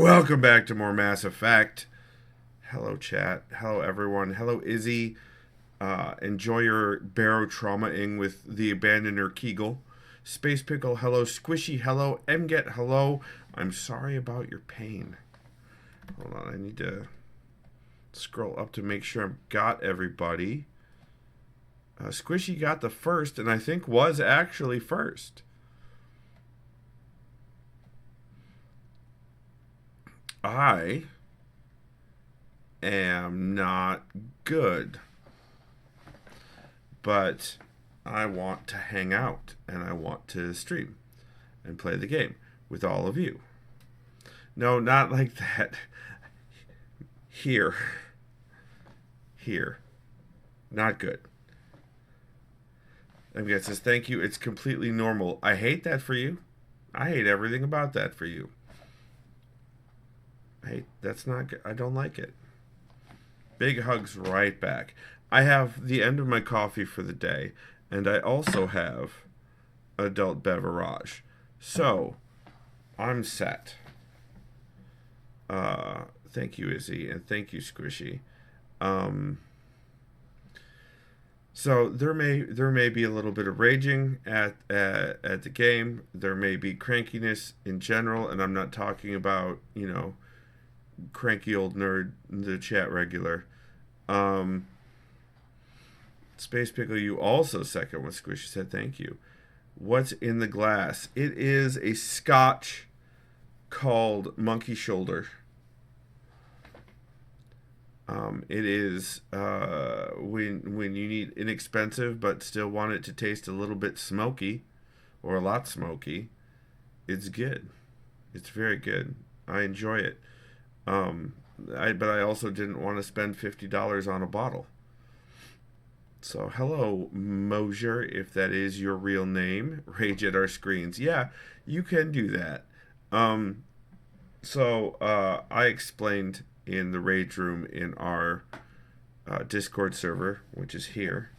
Welcome back to more Mass Effect. Hello, chat. Hello, everyone. Hello, Izzy. Enjoy your barrow trauma-ing with the Abandoner Kegel. Space Pickle, hello. Squishy, hello. Mget, hello. I'm sorry about your pain. Hold on, I need to scroll up to make sure I've got everybody. Squishy got the first, and I think was actually first. I am not good, but I want to hang out and I want to stream and play the game with all of you. No, not like that. Here. Not good. MGet says, thank you. It's completely normal. I hate that for you. I hate everything about that for you. That's not good. I don't like it. Big hugs right back. I have the end of my coffee for the day, and I also have adult beverage. So, I'm set. Thank you, Izzy, and thank you, Squishy. So there may be a little bit of raging at the game. There may be crankiness in general, and I'm not talking about, cranky old nerd, the chat regular. Space Pickle, you also second what Squishy said. Thank you. What's in the glass? It is a scotch called Monkey Shoulder. It is when you need inexpensive but still want it to taste a little bit smoky or a lot smoky. It's good. It's very good. I enjoy it. But I also didn't want to spend $50 on a bottle. So hello, Mosier, if that is your real name. Rage at our screens. Yeah, you can do that. I explained in the Rage Room in our Discord server, which is here.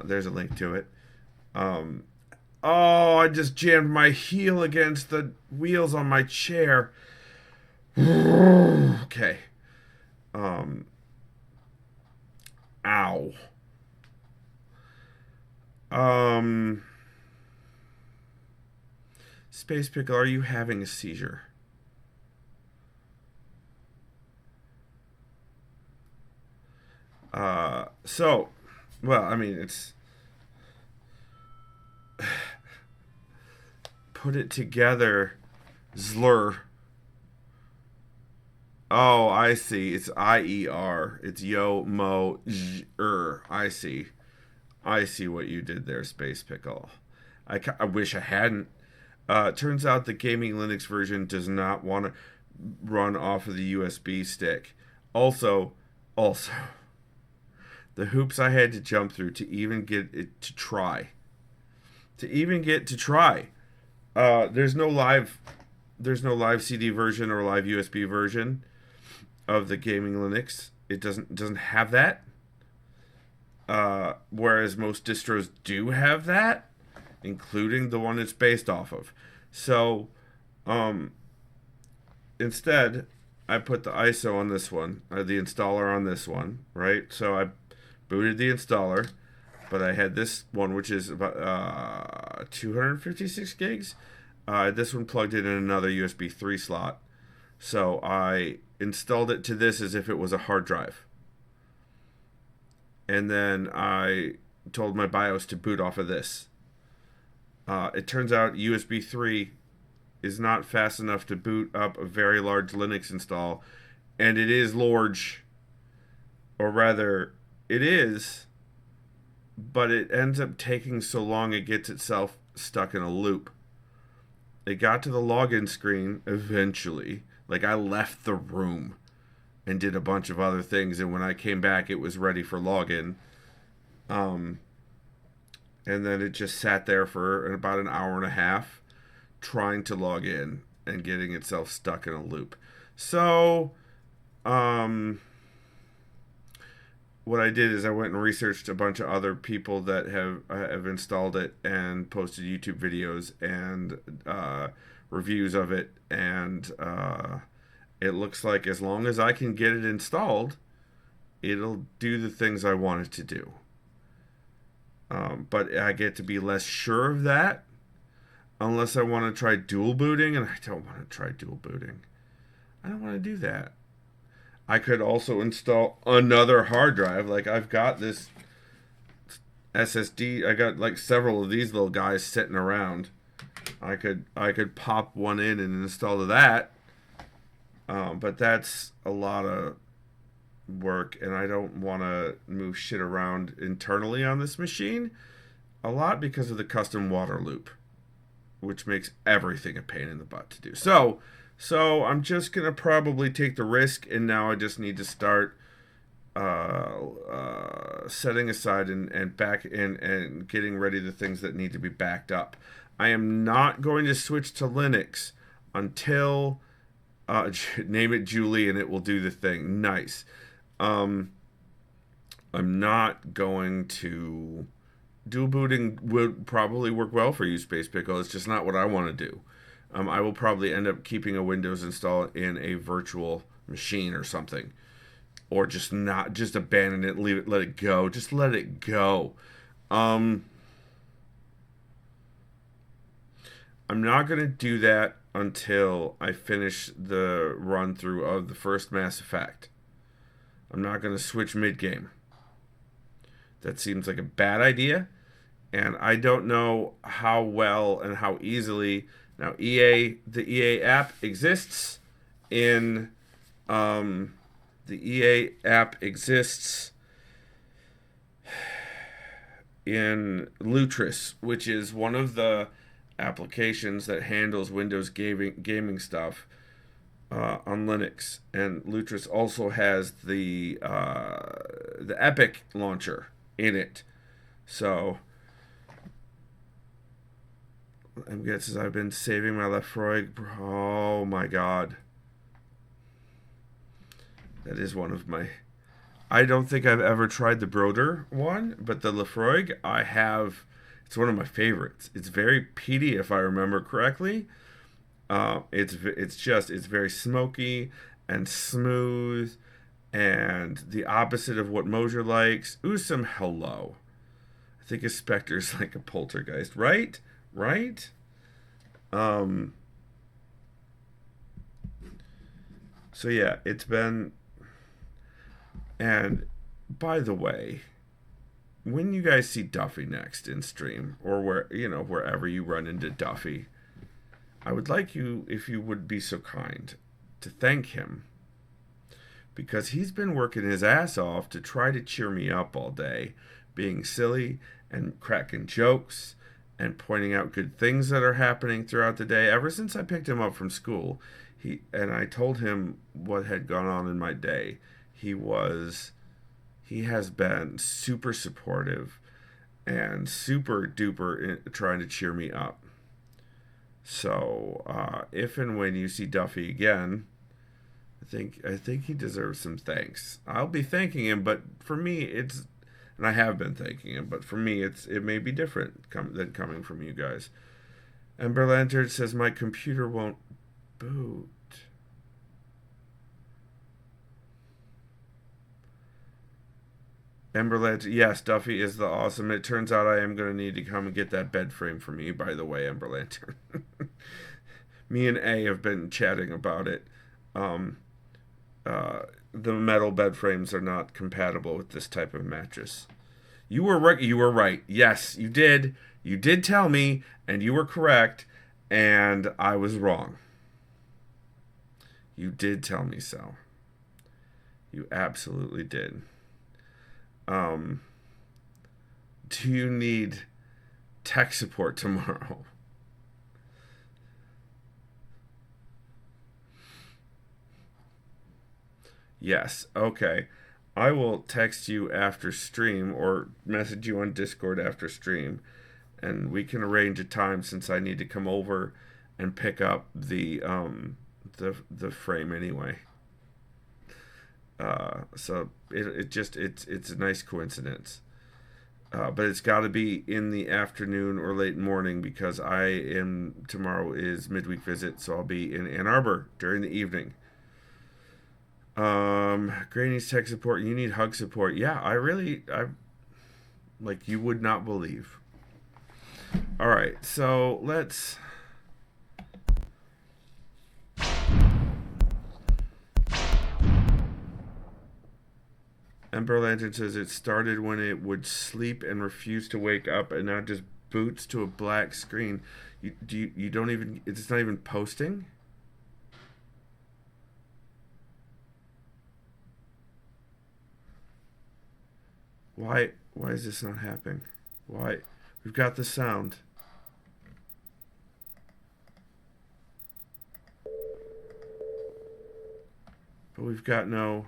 There's a link to it. I just jammed my heel against the wheels on my chair. Okay. Ow. Space Pickle, are you having a seizure? It's put it together, Zlur. Oh, I see. It's IER. It's Yo Mo Zer. I see. I see what you did there, Space Pickle. I wish I hadn't. Turns out the gaming Linux version does not want to run off of the USB stick. Also, the hoops I had to jump through to even get it to try. There's no live CD version or live USB version of the gaming Linux. It doesn't have that. Whereas most distros do have that, including the one it's based off of. So, instead, I put the ISO on this one, or the installer on this one, right? So I booted the installer, but I had this one, which is about 256 gigs. This one plugged in another USB 3 slot. So I installed it to this as if it was a hard drive. And then I told my BIOS to boot off of this. It turns out USB 3 is not fast enough to boot up a very large Linux install. And it is large. Or rather, it is. But it ends up taking so long it gets itself stuck in a loop. It got to the login screen eventually. Like, I left the room and did a bunch of other things, and when I came back it was ready for login. And then it just sat there for about an hour and a half trying to log in and getting itself stuck in a loop. So what I did is I went and researched a bunch of other people that have installed it and posted YouTube videos, and reviews of it, and it looks like as long as I can get it installed, it'll do the things I want it to do. But I get to be less sure of that unless I want to try dual booting, and I don't want to try dual booting. I don't want to do that. I could also install another hard drive. Like, I've got this SSD. I got like several of these little guys sitting around. I could pop one in and install to that. But that's a lot of work, and I don't want to move shit around internally on this machine a lot because of the custom water loop, which makes everything a pain in the butt to do. So I'm just gonna probably take the risk, and now I just need to start setting aside and back in and getting ready the things that need to be backed up. I am not going to switch to Linux until name it Julie and it will do the thing. Nice. I'm not going to dual booting would probably work well for you, Space Pickle. It's just not what I want to do. I will probably end up keeping a Windows install in a virtual machine or something, or just abandon it, leave it, let it go. Just let it go. I'm not gonna do that until I finish the run through of the first Mass Effect. I'm not gonna switch mid game. That seems like a bad idea, and I don't know how well and how easily. Now, the EA app exists in the EA app exists in Lutris, which is one of the applications that handles Windows gaming stuff on Linux. And Lutris also has the Epic launcher in it. So I'm guessing I've been saving my Lefroy. Oh my god. That is one of my... I don't think I've ever tried the Broder one, but the Lefroy I have. It's one of my favorites. It's very peaty, if I remember correctly. It's very smoky and smooth, and the opposite of what Mosier likes. Usam, hello. I think a Spectre's like a poltergeist, right? Right? So yeah, it's been... And by the way, when you guys see Duffy next in stream, or wherever you run into Duffy, I would like you, if you would be so kind, to thank him, because he's been working his ass off to try to cheer me up all day, being silly and cracking jokes and pointing out good things that are happening throughout the day. Ever since I picked him up from school, I told him what had gone on in my day. He has been super supportive and super duper trying to cheer me up. So if and when you see Duffy again, I think he deserves some thanks. I'll be thanking him, but for me and I have been thanking him, but for me it may be different than coming from you guys. Ember Lantern says my computer won't boot. Ember Lantern, yes, Duffy is the awesome. It turns out I am going to need to come and get that bed frame for me, by the way, Ember Lantern. Me and A have been chatting about it. The metal bed frames are not compatible with this type of mattress. You were right. You were right. Yes, you did. You did tell me, and you were correct, and I was wrong. You did tell me so. You absolutely did. Do you need tech support tomorrow? Yes. Okay. I will text you after stream or message you on Discord after stream, and we can arrange a time since I need to come over and pick up the frame anyway. So it's a nice coincidence. But it's got to be in the afternoon or late morning because tomorrow is midweek visit, so I'll be in Ann Arbor during the evening. Gray needs tech support. You need hug support. Yeah, I like, you would not believe. All right, so let's. Ember Lantern says it started when it would sleep and refuse to wake up, and now it just boots to a black screen. You don't even. It's not even posting. Why is this not happening? Why? We've got the sound. But we've got no.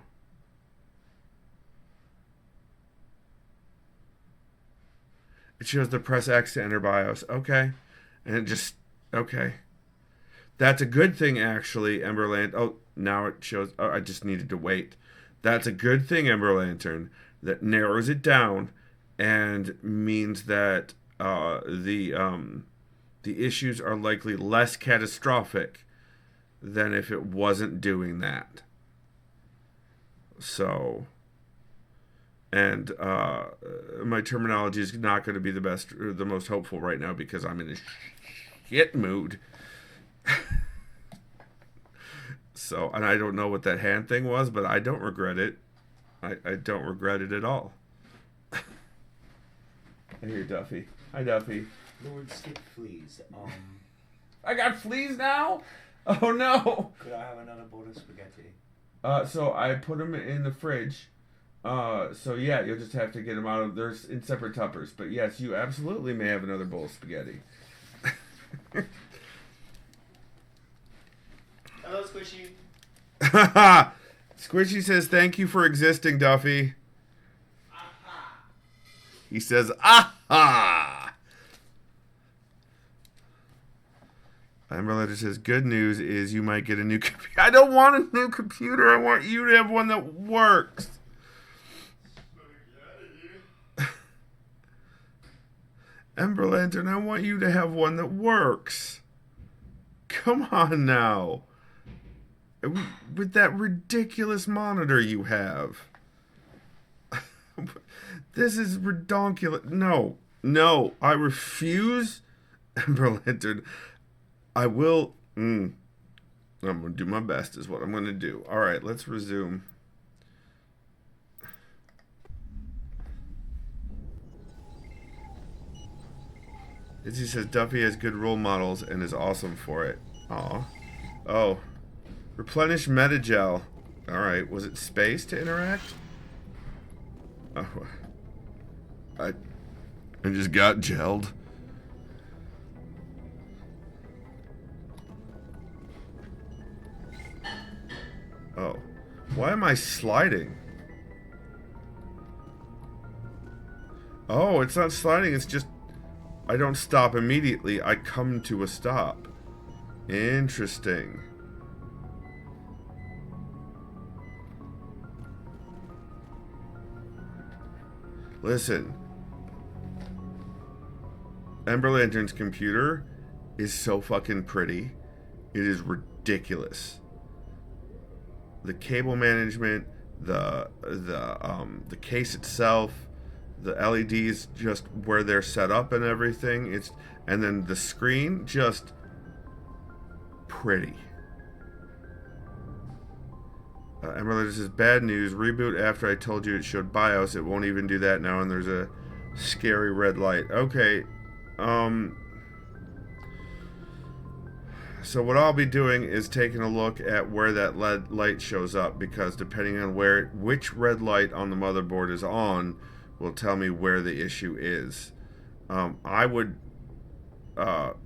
It shows the press X to enter BIOS. Okay. And it just. Okay. That's a good thing, actually, Ember Lantern. Oh, now it shows. Oh, I just needed to wait. That's a good thing, Ember Lantern. That narrows it down and means that the issues are likely less catastrophic than if it wasn't doing that. So, and my terminology is not going to be the best or the most hopeful right now because I'm in a shit mood. So, and I don't know what that hand thing was, but I don't regret it. I don't regret it at all. I hear Duffy. Hi, Duffy. Lord Skip Fleas. I got fleas now? Oh, no. Could I have another bowl of spaghetti? So I put them in the fridge. So yeah, you'll just have to get them out of... They're in separate tuppers. But yes, you absolutely may have another bowl of spaghetti. Hello, Squishy. Squishy says, thank you for existing, Duffy. Aha. He says, aha! Ember says, good news is you might get a new computer. I don't want a new computer. I want you to have one that works. Ember Lantern, I want you to have one that works. Come on now. With that ridiculous monitor you have. This is redonkulous. No, I refuse. Ember Lantern, I will. I'm going to do my best is what I'm going to do. All right, let's resume. Izzy says Duffy has good role models and is awesome for it. Aw. Oh. Replenish metagel. Alright, was it space to interact? Oh. I just got gelled. Oh. Why am I sliding? Oh, it's not sliding, it's just... I don't stop immediately, I come to a stop. Interesting. Listen. Ember Lantern's computer is so fucking pretty. It is ridiculous. The cable management, the case itself, the LEDs just where they're set up and everything. And then the screen, just pretty. Ember Lantern says, bad news. Reboot after I told you it showed BIOS. It won't even do that now, and there's a scary red light. Okay. So what I'll be doing is taking a look at where that red light shows up, because depending on which red light on the motherboard is on will tell me where the issue is. I would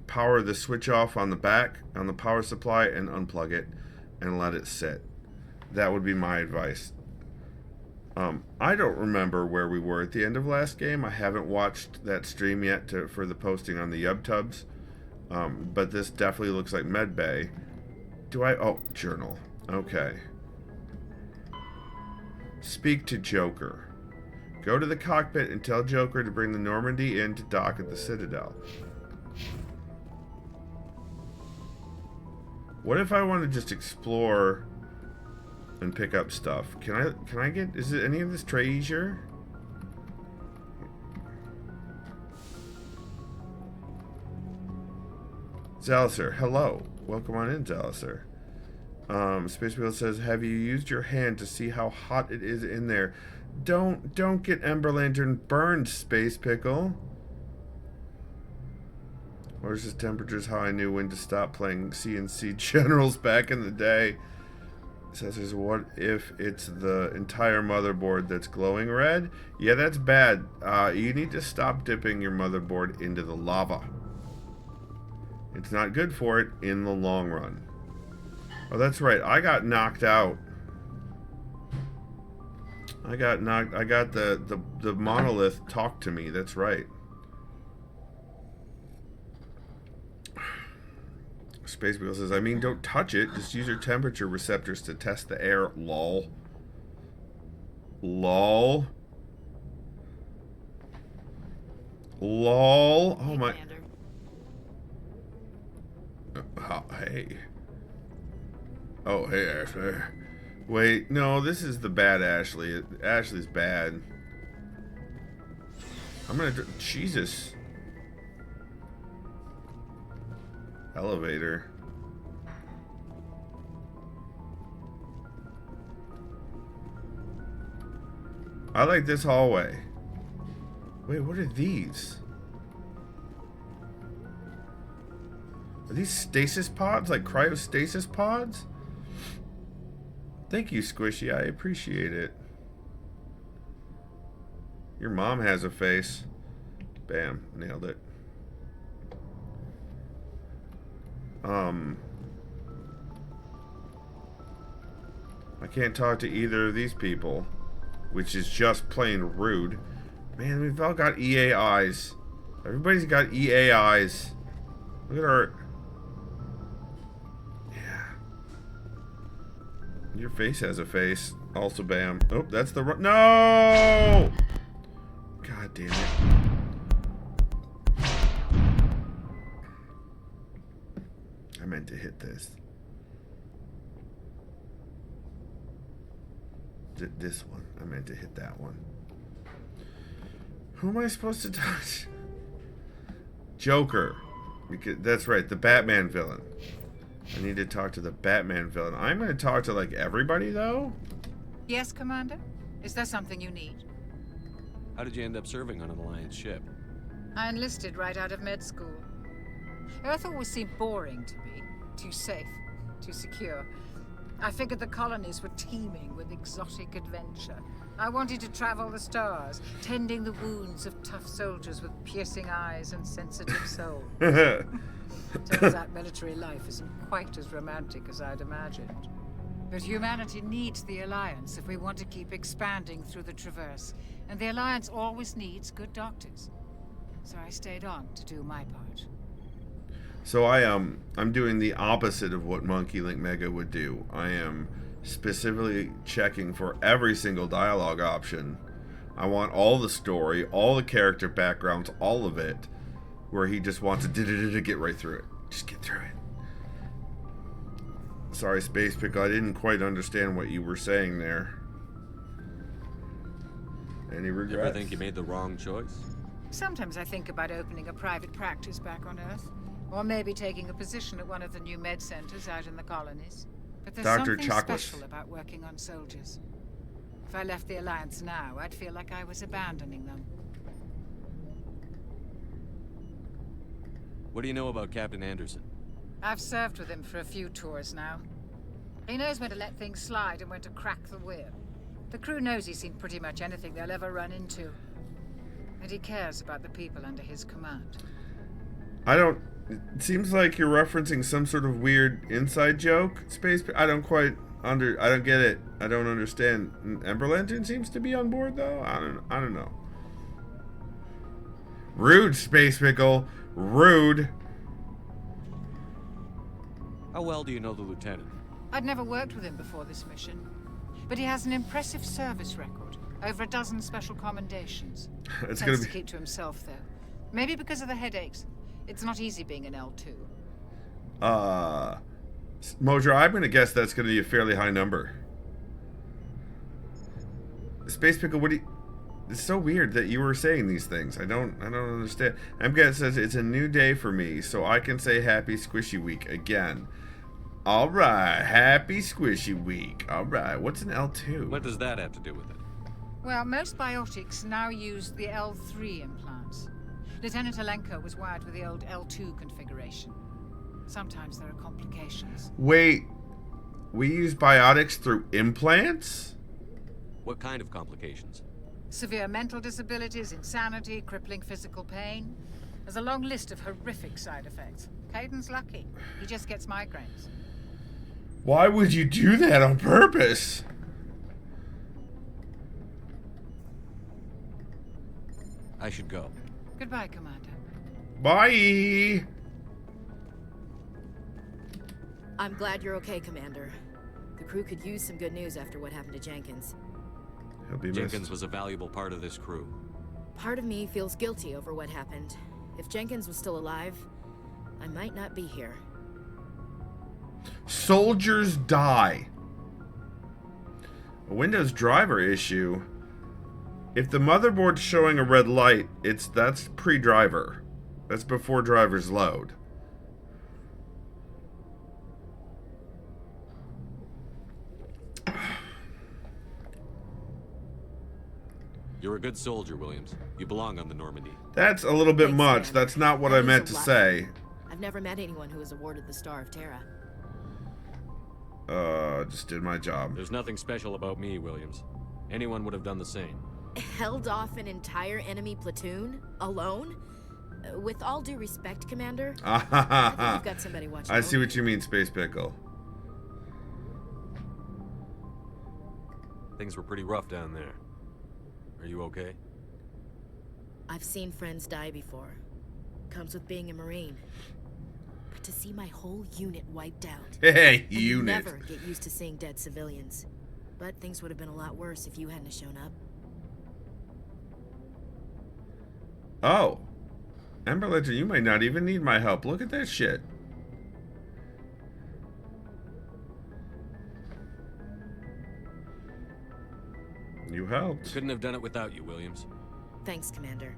power the switch off on the back, on the power supply, and unplug it and let it sit. That would be my advice. I don't remember where we were at the end of last game. I haven't watched that stream yet for the posting on the YubTubs. But this definitely looks like medbay. Oh, journal. Okay. Speak to Joker. Go to the cockpit and tell Joker to bring the Normandy in to dock at the Citadel. What if I want to just explore and pick up stuff? Can I get... Is it any of this treasure? Zaliser, hello. Welcome on in, Zaliser. Space Wheel says, have you used your hand to see how hot it is in there? Don't get Ember Lantern burned, Space Pickle. Or is this temperature's how I knew when to stop playing CNC Generals back in the day? Says, what if it's the entire motherboard that's glowing red? Yeah, that's bad. You need to stop dipping your motherboard into the lava. It's not good for it in the long run. Oh, that's right. I got knocked out. I got the monolith talk to me. That's right. Space Beagle says, I mean, don't touch it. Just use your temperature receptors to test the air. Lol. Lol. Lol. Oh my. Hey. Oh, hey, Ashley. Wait, no, this is the bad Ashley. Ashley's bad. I'm gonna... Jesus. Elevator. I like this hallway. Wait, what are these? Are these stasis pods? Like cryostasis pods? Thank you, Squishy. I appreciate it. Your mom has a face. Bam. Nailed it. I can't talk to either of these people, which is just plain rude. Man, we've all got EA eyes. Everybody's got EA eyes. Look at our... Yeah. Your face has a face. Also, bam. Oh, that's the... No! God damn it. I meant to hit this. This one. I meant to hit that one. Who am I supposed to touch? Joker. Because that's right, the Batman villain. I need to talk to the Batman villain. I'm going to talk to, like, everybody, though? Yes, Commander? Is there something you need? How did you end up serving on an Alliance ship? I enlisted right out of med school. Earth always seemed boring to me. Too safe, too secure. I figured the colonies were teeming with exotic adventure. I wanted to travel the stars, tending the wounds of tough soldiers with piercing eyes and sensitive souls. Turns out military life isn't quite as romantic as I'd imagined. But humanity needs the Alliance if we want to keep expanding through the Traverse. And the Alliance always needs good doctors. So I stayed on to do my part. So I'm doing the opposite of what Monkey Link Mega would do. I am specifically checking for every single dialogue option. I want all the story, all the character backgrounds, all of it, where he just wants to get right through it. Just get through it. Sorry, Space Pickle, I didn't quite understand what you were saying there. Any regrets? Ever think you made the wrong choice? Sometimes I think about opening a private practice back on Earth. Or maybe taking a position at one of the new med centers out in the colonies. But there's Dr. something Chocolates. special about working on soldiers. If I left the Alliance now, I'd feel like I was abandoning them. What do you know about Captain Anderson? I've served with him for a few tours now. He knows when to let things slide and when to crack the whip. The crew knows he's seen pretty much anything they'll ever run into. And he cares about the people under his command. It seems like you're referencing some sort of weird inside joke, Space. I don't get it. I don't understand. Ember Lantern seems to be on board, though. I don't know. Rude, Space Pickle. Rude. How well do you know the lieutenant? I'd never worked with him before this mission, but he has an impressive service record. Over a dozen special commendations. It's Tends gonna to be. keep to himself, though. Maybe because of the headaches. It's not easy being an L2. Mojo, I'm gonna guess that's gonna be a fairly high number. Space Pickle, what do you... It's so weird that you were saying these things. I don't understand. MGAT says it's a new day for me, so I can say happy squishy week again. Alright, happy squishy week. Alright, what's an L2? What does that have to do with it? Well, most biotics now use the L3 implants. Lieutenant Alenko was wired with the old L2 configuration. Sometimes there are complications. Wait, we use biotics through implants? What kind of complications? Severe mental disabilities, insanity, crippling physical pain. There's a long list of horrific side effects. Caden's lucky. He just gets migraines. Why would you do that on purpose? I should go. Goodbye, Commander. Bye! I'm glad you're okay, Commander. The crew could use some good news after what happened to Jenkins. He'll be Jenkins missed. was a valuable part of this crew. Part of me feels guilty over what happened. If Jenkins was still alive, I might not be here. Soldiers die. A Windows driver issue. If the motherboard's showing a red light, that's pre-driver. That's before drivers load. You're a good soldier, Williams. You belong on the Normandy. That's a little bit Thanks, much. man. That's not what That I means meant a to lot. say. I've never met anyone who was awarded the Star of Terra. Just did my job. There's nothing special about me, Williams. Anyone would have done the same. Held off an entire enemy platoon? Alone? With all due respect, Commander, I think you've got somebody watching I see over what you mean, Space Pickle. Things were pretty rough down there. Are you okay? I've seen friends die before. Comes with being a Marine. But to see my whole unit wiped out. Hey, And unit. never get used to seeing dead civilians. But things would have been a lot worse if you hadn't shown up. Oh. Ember Ledger, you might not even need my help. Look at that shit. You helped. Couldn't have done it without you, Williams. Thanks, Commander.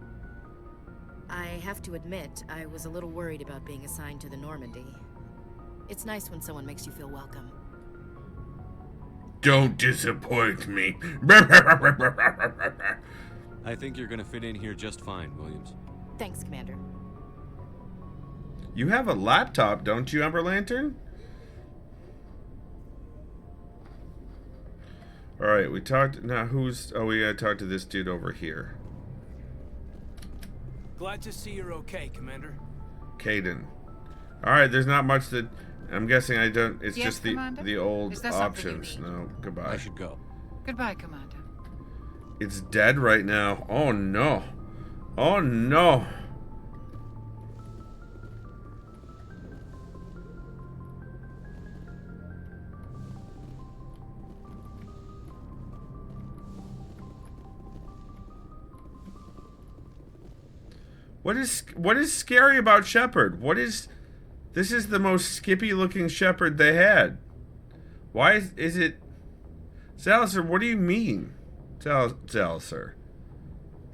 I have to admit, I was a little worried about being assigned to the Normandy. It's nice when someone makes you feel welcome. Don't disappoint me. I think you're gonna fit in here just fine, Williams. Thanks, Commander. You have a laptop, don't you, Ember Lantern? Alright, we talked... Now, who's... Oh, we gotta talk to this dude over here. Glad to see you're okay, Commander. Caden. Alright, there's not much that... I'm guessing I don't... It's Yes, just Commander? the old Is there something you options. need? No, goodbye. I should go. Goodbye, Commander. It's dead right now. Oh, no. Oh, no. What is scary about Shephard? This is the most Skippy looking Shephard they had. Why is it Salazar, what do you mean? Salazar,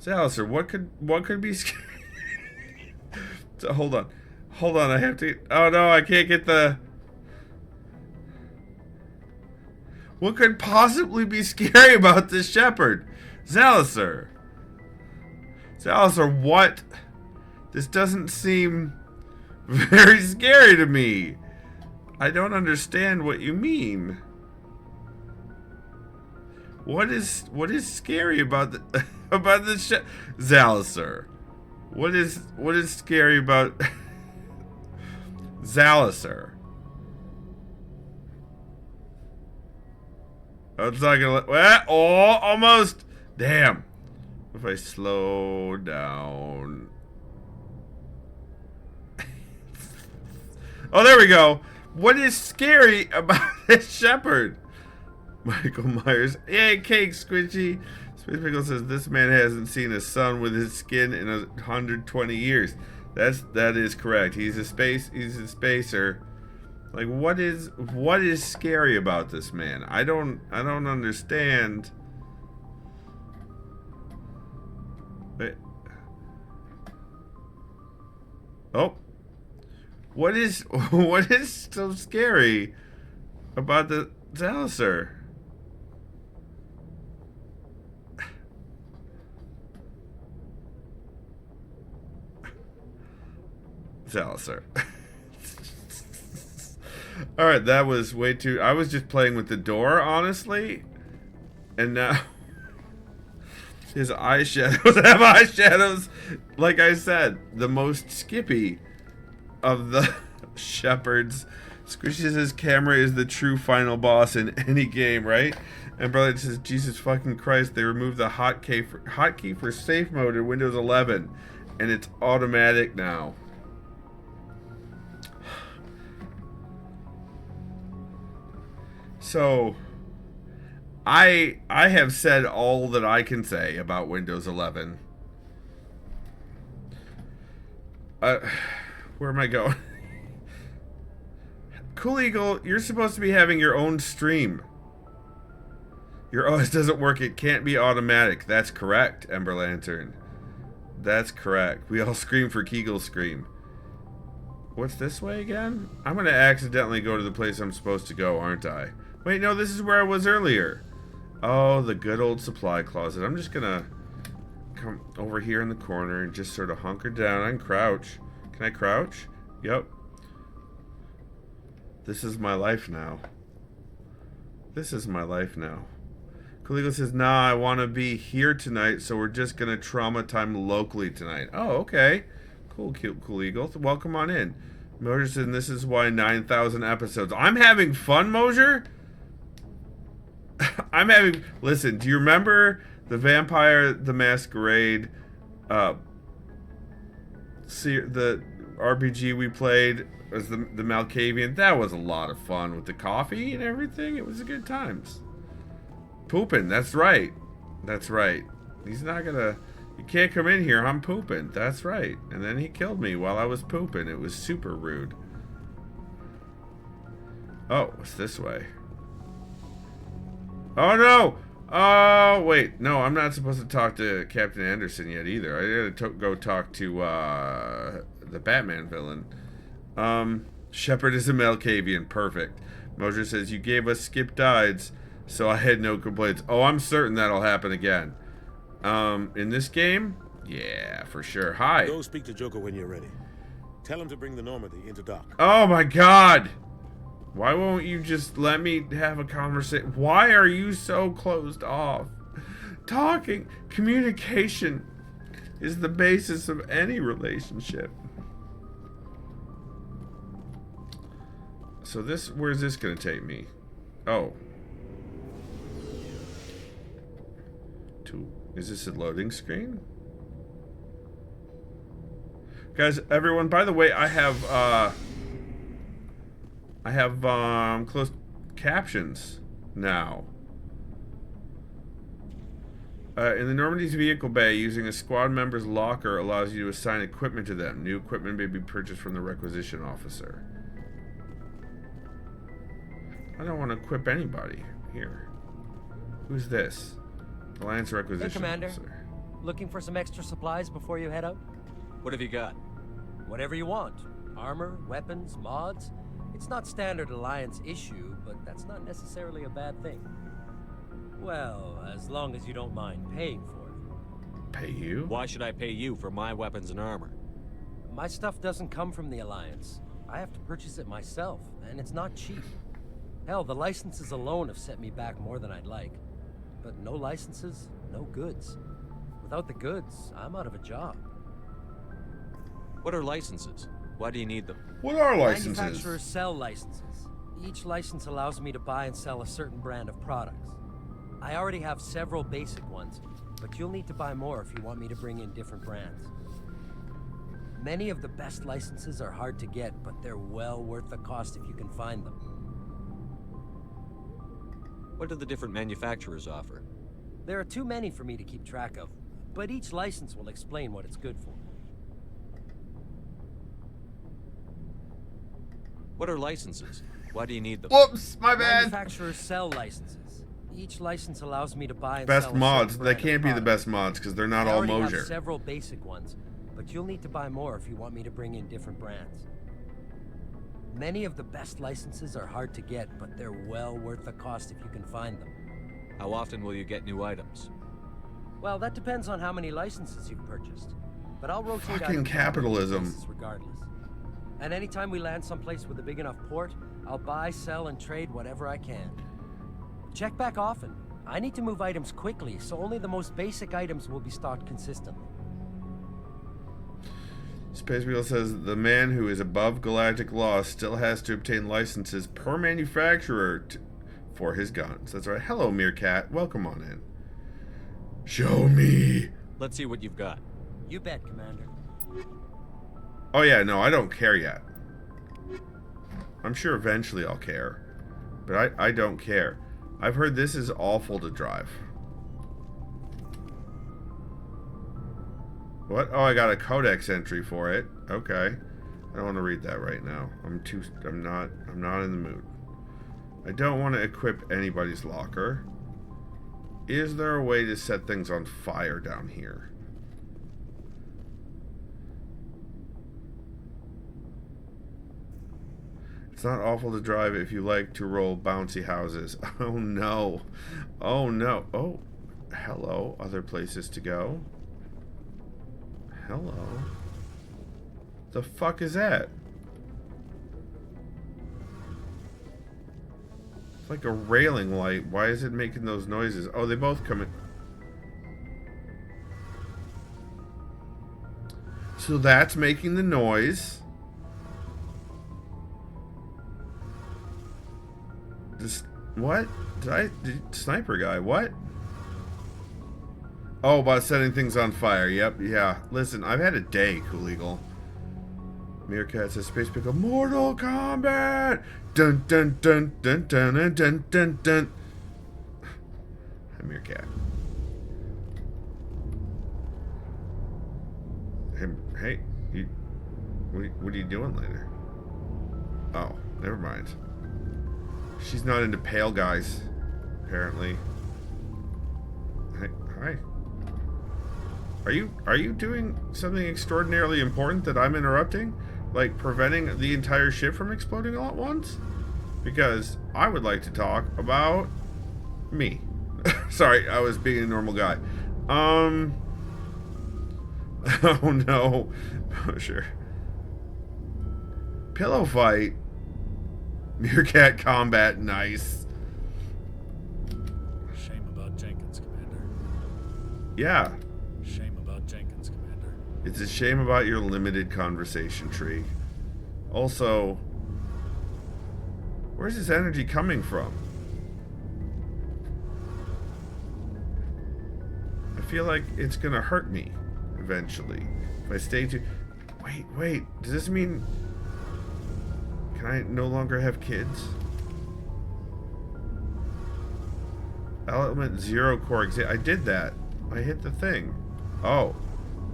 what could be scary? So, hold on, I have to... Oh no, I can't get the... What could possibly be scary about this Shephard? Salazar, what? This doesn't seem very scary to me. I don't understand what you mean. What is scary about the about this Zalazar? What is scary about Zalazar? Oh, it's not gonna. Almost. Damn. If I slow down. Oh, there we go. What is scary about this Shephard? Michael Myers. Yay, cake, Squishy. Space Pickle says this man hasn't seen a sun with his skin in 120 years. That is correct. He's a spacer. Like, what is scary about this man? I don't understand. Wait. Oh. What is so scary about the Zaliser? Zaliser. Alright, that was way too... I was just playing with the door, honestly. And now... his eyeshadows have eyeshadows. Like I said, the most Skippy of the Shepherds. Squishy says camera is the true final boss in any game, right? And Brother says, Jesus fucking Christ, they removed the hotkey for safe mode in Windows 11. And it's automatic now. So, I have said all that I can say about Windows 11. Where am I going? Cool Eagle, you're supposed to be having your own stream. Your OS doesn't work, it can't be automatic. That's correct, Ember Lantern. That's correct. We all scream for Kegel Scream. What's this way again? I'm gonna accidentally go to the place I'm supposed to go, aren't I? Wait, no, this is where I was earlier. Oh, the good old supply closet. I'm just gonna come over here in the corner and just sort of hunker down and crouch. Can I crouch? Yep. This is my life now. This is my life now. Cooligo says, nah, I want to be here tonight, so we're just gonna trauma time locally tonight. Oh, okay. Cool, Cool Eagle. Welcome on in. Mosier says, this is why 9,000 episodes. I'm having fun, Mosier? I'm having... Listen, do you remember the Vampire the Masquerade, the RPG we played as the Malkavian? That was a lot of fun with the coffee and everything. It was a good times. Pooping, that's right. That's right. He's not gonna... You can't come in here, I'm pooping. That's right. And then he killed me while I was pooping. It was super rude. Oh, it's this way. Oh no! Oh wait, no, I'm not supposed to talk to Captain Anderson yet either. I gotta go talk to the Batman villain. Shephard is a Malkavian, perfect. Mosier says you gave us skip dides, so I had no complaints. Oh, I'm certain that'll happen again. In this game, yeah, for sure. Hi. Go speak to Joker when you're ready. Tell him to bring the Normandy into dock. Oh my God! Why won't you just let me have a conversation? Why are you so closed off? Talking, communication is the basis of any relationship. So this, where's this gonna take me? Oh. Is this a loading screen? Guys, everyone, by the way, I have closed captions now. In the Normandy's vehicle bay, using a squad member's locker allows you to assign equipment to them. New equipment may be purchased from the requisition officer. I don't want to equip anybody here. Who's this? Alliance requisition Hey, Commander. officer. Looking for some extra supplies before you head out? What have you got? Whatever you want. Armor, weapons, mods. It's not standard Alliance issue, but that's not necessarily a bad thing. Well, as long as you don't mind paying for it. Pay you? Why should I pay you for my weapons and armor? My stuff doesn't come from the Alliance. I have to purchase it myself, and it's not cheap. Hell, the licenses alone have set me back more than I'd like. But no licenses, no goods. Without the goods, I'm out of a job. What are licenses? Why do you need them? What are licenses? Manufacturers sell licenses. Each license allows me to buy and sell a certain brand of products. I already have several basic ones, but you'll need to buy more if you want me to bring in different brands. Many of the best licenses are hard to get, but they're well worth the cost if you can find them. What do the different manufacturers offer? There are too many for me to keep track of, but each license will explain what it's good for. What are licenses? Why do you need them? Whoops, my bad. Manufacturers sell licenses. Each license allows me to buy and Best sell a mods. certain They brand of can't be the products. best mods because they're not I all already have Mosier. several basic ones, but you'll need to buy more if you want me to bring in different brands. Many of the best licenses are hard to get, but they're well worth the cost if you can find them. How often will you get new items? Well, that depends on how many licenses you've purchased. But I'll rotate Fucking items capitalism. places regardless. And anytime we land someplace with a big enough port, I'll buy, sell, and trade whatever I can. Check back often. I need to move items quickly, so only the most basic items will be stocked consistently. Space Wheel says the man who is above galactic law still has to obtain licenses per manufacturer for his guns. That's right. Hello, Meerkat. Welcome on in. Show me. Let's see what you've got. You bet, Commander. Oh yeah, no, I don't care yet. I'm sure eventually I'll care. But I don't care. I've heard this is awful to drive. What? Oh, I got a codex entry for it. Okay. I don't want to read that right now. I'm not in the mood. I don't want to equip anybody's locker. Is there a way to set things on fire down here? It's not awful to drive if you like to roll bouncy houses. Oh no. Oh no. Oh, hello. Other places to go. Hello. The fuck is that? It's like a railing light. Why is it making those noises? Oh, they both come in. So that's making the noise. This, what? Sniper guy, what? Oh, about setting things on fire. Yep, yeah. Listen, I've had a day, Cool Eagle. Meerkat says Space Pickle, Mortal Kombat! Dun dun dun dun dun dun dun dun dun. Hi, Meerkat. Hey, what are you doing later? Oh, never mind. She's not into pale guys, apparently. Hey, hi. Are you doing something extraordinarily important that I'm interrupting? Like preventing the entire ship from exploding all at once? Because I would like to talk about me. Sorry, I was being a normal guy. Oh no. Sure. Pillow fight. Meerkat combat, nice. Shame about Jenkins, Commander. Yeah. Shame about Jenkins, Commander. It's a shame about your limited conversation tree. Also, where's this energy coming from? I feel like it's gonna hurt me eventually if I stay too. Wait. Does this mean can I no longer have kids? Element 0 core exam. I did that. I hit the thing. Oh.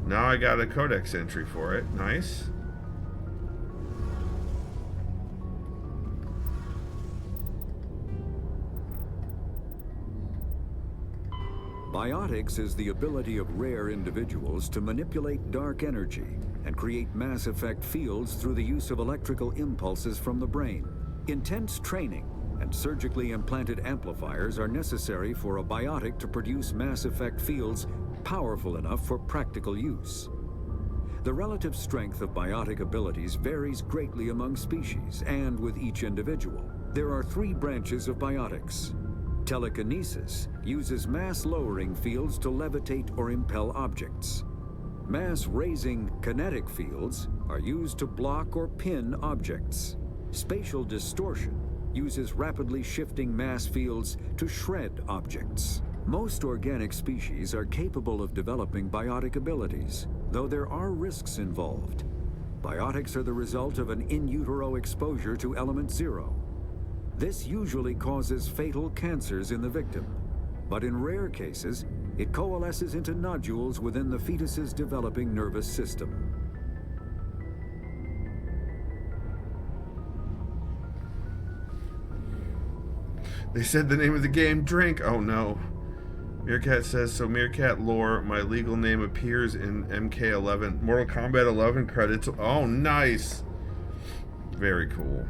Now I got a codex entry for it. Nice. Biotics is the ability of rare individuals to manipulate dark energy and create mass effect fields through the use of electrical impulses from the brain. Intense training and surgically implanted amplifiers are necessary for a biotic to produce mass effect fields powerful enough for practical use. The relative strength of biotic abilities varies greatly among species and with each individual. There are 3 branches of biotics. Telekinesis uses mass-lowering fields to levitate or impel objects. Mass-raising kinetic fields are used to block or pin objects. Spatial distortion uses rapidly shifting mass fields to shred objects. Most organic species are capable of developing biotic abilities, though there are risks involved. Biotics are the result of an in utero exposure to element 0. This usually causes fatal cancers in the victim, but in rare cases, it coalesces into nodules within the fetus's developing nervous system. They said the name of the game, Drink. Oh no. Meerkat says, so Meerkat lore, my legal name appears in MK11. Mortal Kombat 11 credits. Oh, nice. Very cool.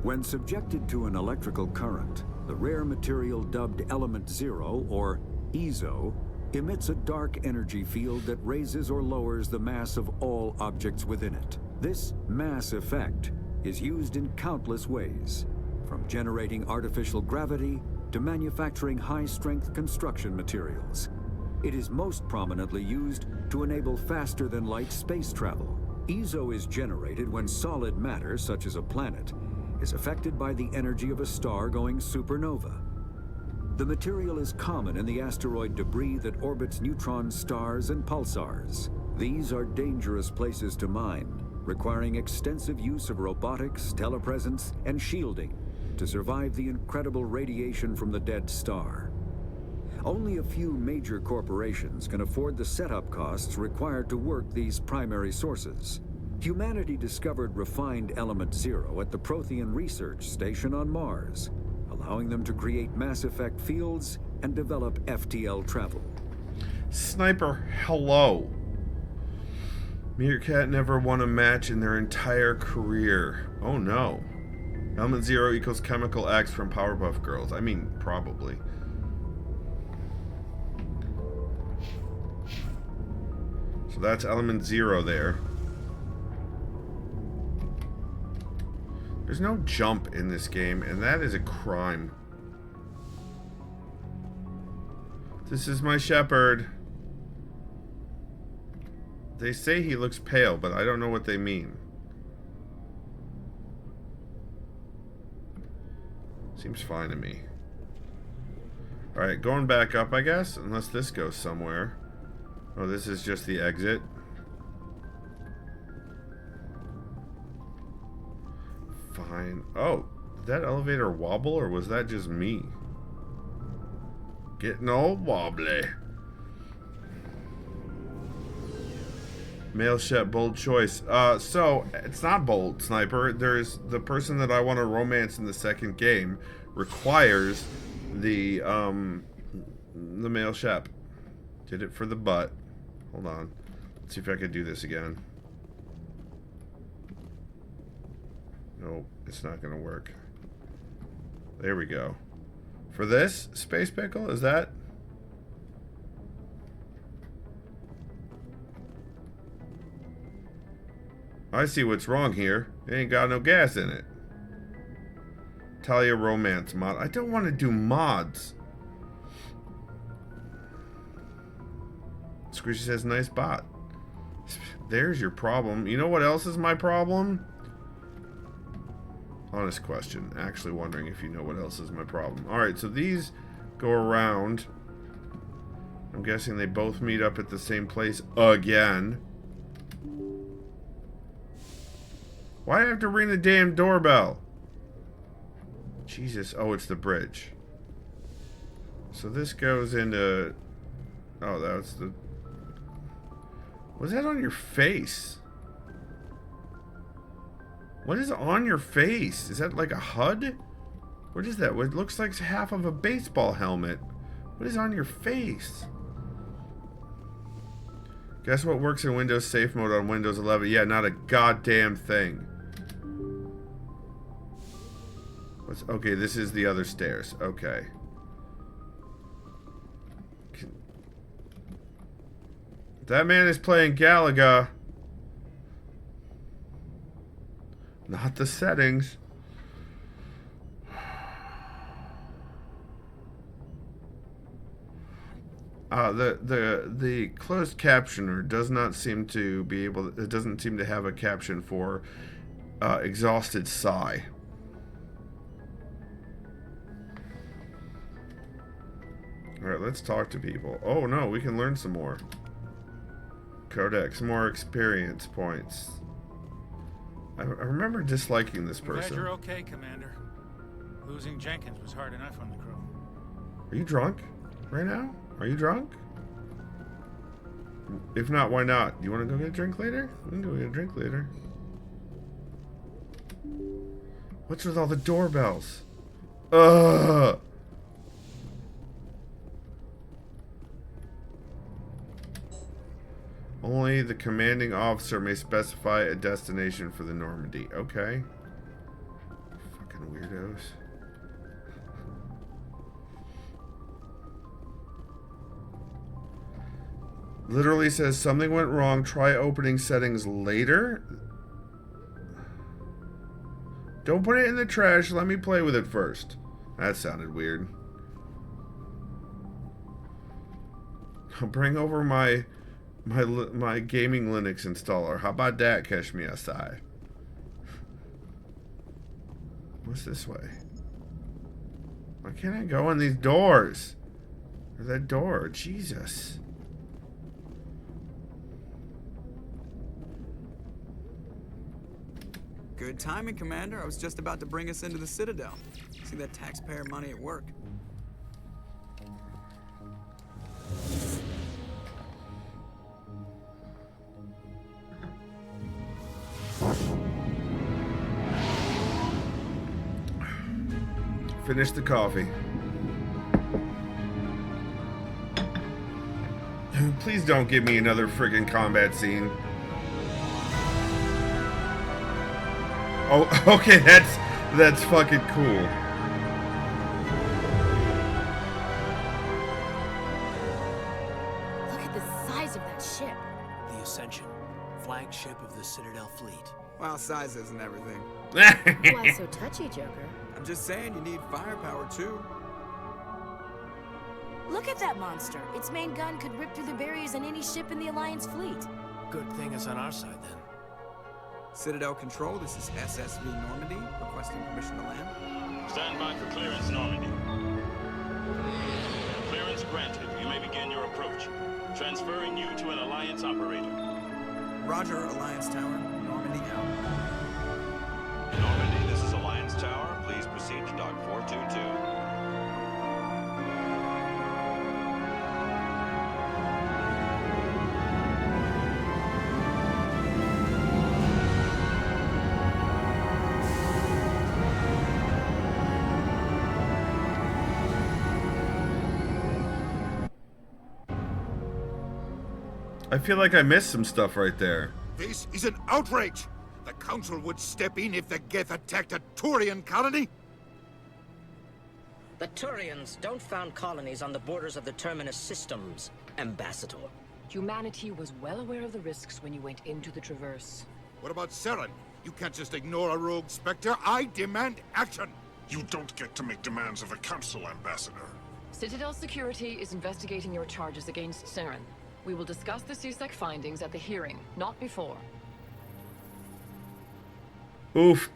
When subjected to an electrical current, the rare material dubbed Element Zero, or EZO, emits a dark energy field that raises or lowers the mass of all objects within it. This mass effect is used in countless ways, from generating artificial gravity to manufacturing high-strength construction materials. It is most prominently used to enable faster-than-light space travel. EZO is generated when solid matter, such as a planet, is affected by the energy of a star going supernova. The material is common in the asteroid debris that orbits neutron stars and pulsars. These are dangerous places to mine, requiring extensive use of robotics, telepresence, and shielding to survive the incredible radiation from the dead star. Only a few major corporations can afford the setup costs required to work these primary sources. Humanity discovered refined Element Zero at the Prothean Research Station on Mars, allowing them to create mass effect fields and develop FTL travel. Sniper, hello. Meerkat never won a match in their entire career. Oh no. Element Zero equals Chemical X from Powerpuff Girls. I mean, probably. So that's Element Zero there. There's no jump in this game, and that is a crime. This is my Shephard. They say he looks pale, but I don't know what they mean. Seems fine to me. Alright, going back up, I guess, unless this goes somewhere. Oh, this is just the exit. Fine. Oh, did that elevator wobble, or was that just me? Getting all wobbly. Male Shep, bold choice. So, it's not bold, Sniper. There's the person that I want to romance in the second game requires the male Shep. Did it for the butt. Hold on. Let's see if I could do this again. Nope, it's not gonna work. There we go. For this, Space Pickle, is that? I see what's wrong here. It ain't got no gas in it. Talia Romance mod. I don't want to do mods. Squishy says, nice bot. There's your problem. You know what else is my problem? Honest question. Actually wondering if you know what else is my problem. Alright, so these go around. I'm guessing they both meet up at the same place again. Why do I have to ring the damn doorbell? Jesus. Oh, it's the bridge. So this goes into... Oh, that's the... What's that on your face? What is on your face? Is that like a HUD? What is that? What looks like half of a baseball helmet. What is on your face? Guess what works in Windows Safe Mode on Windows 11? Yeah, not a goddamn thing. Okay, this is the other stairs. Okay. That man is playing Galaga. Not the settings. The closed captioner does not seem to be able. It doesn't seem to have a caption for exhausted sigh. All right, let's talk to people. Oh no, we can learn some more. Codex, more experience points. I remember disliking this person. Glad you're okay, Commander. Losing Jenkins was hard enough on the crew. Are you drunk right now? Are you drunk? If not, why not? Do you want to go get a drink later? We can go get a drink later. What's with all the doorbells? Ugh! Only the commanding officer may specify a destination for the Normandy. Okay. Fucking weirdos. Literally says something went wrong. Try opening settings later. Don't put it in the trash. Let me play with it first. That sounded weird. I'll bring over my gaming Linux installer. How about that? Catch me outside. What's this way? Why can't I go in these doors? Or that door? Jesus. Good timing, Commander. I was just about to bring us into the Citadel. See that taxpayer money at work. Finish the coffee. Please don't give me another friggin' combat scene. Oh, okay, that's fucking cool. Look at the size of that ship. The Ascension, flagship of the Citadel fleet. Well, size isn't everything. Why so touchy, Joker? I'm just saying you need firepower, too. Look at that monster. Its main gun could rip through the barriers in any ship in the Alliance fleet. Good thing it's on our side, then. Citadel Control, this is SSV Normandy, requesting permission to land. Stand by for clearance, Normandy. Clearance granted. You may begin your approach. Transferring you to an Alliance operator. Roger, Alliance Tower. Normandy out. Normandy, this is Alliance Tower. Please proceed to Dock 422. I feel like I missed some stuff right there. This is an outrage! The Council would step in if the Geth attacked a Turian colony? The Turians don't found colonies on the borders of the Terminus systems, Ambassador. Humanity was well aware of the risks when you went into the Traverse. What about Saren? You can't just ignore a rogue Spectre. I demand action! You don't get to make demands of a Council, Ambassador. Citadel Security is investigating your charges against Saren. We will discuss the CSEC findings at the hearing, not before. Oof.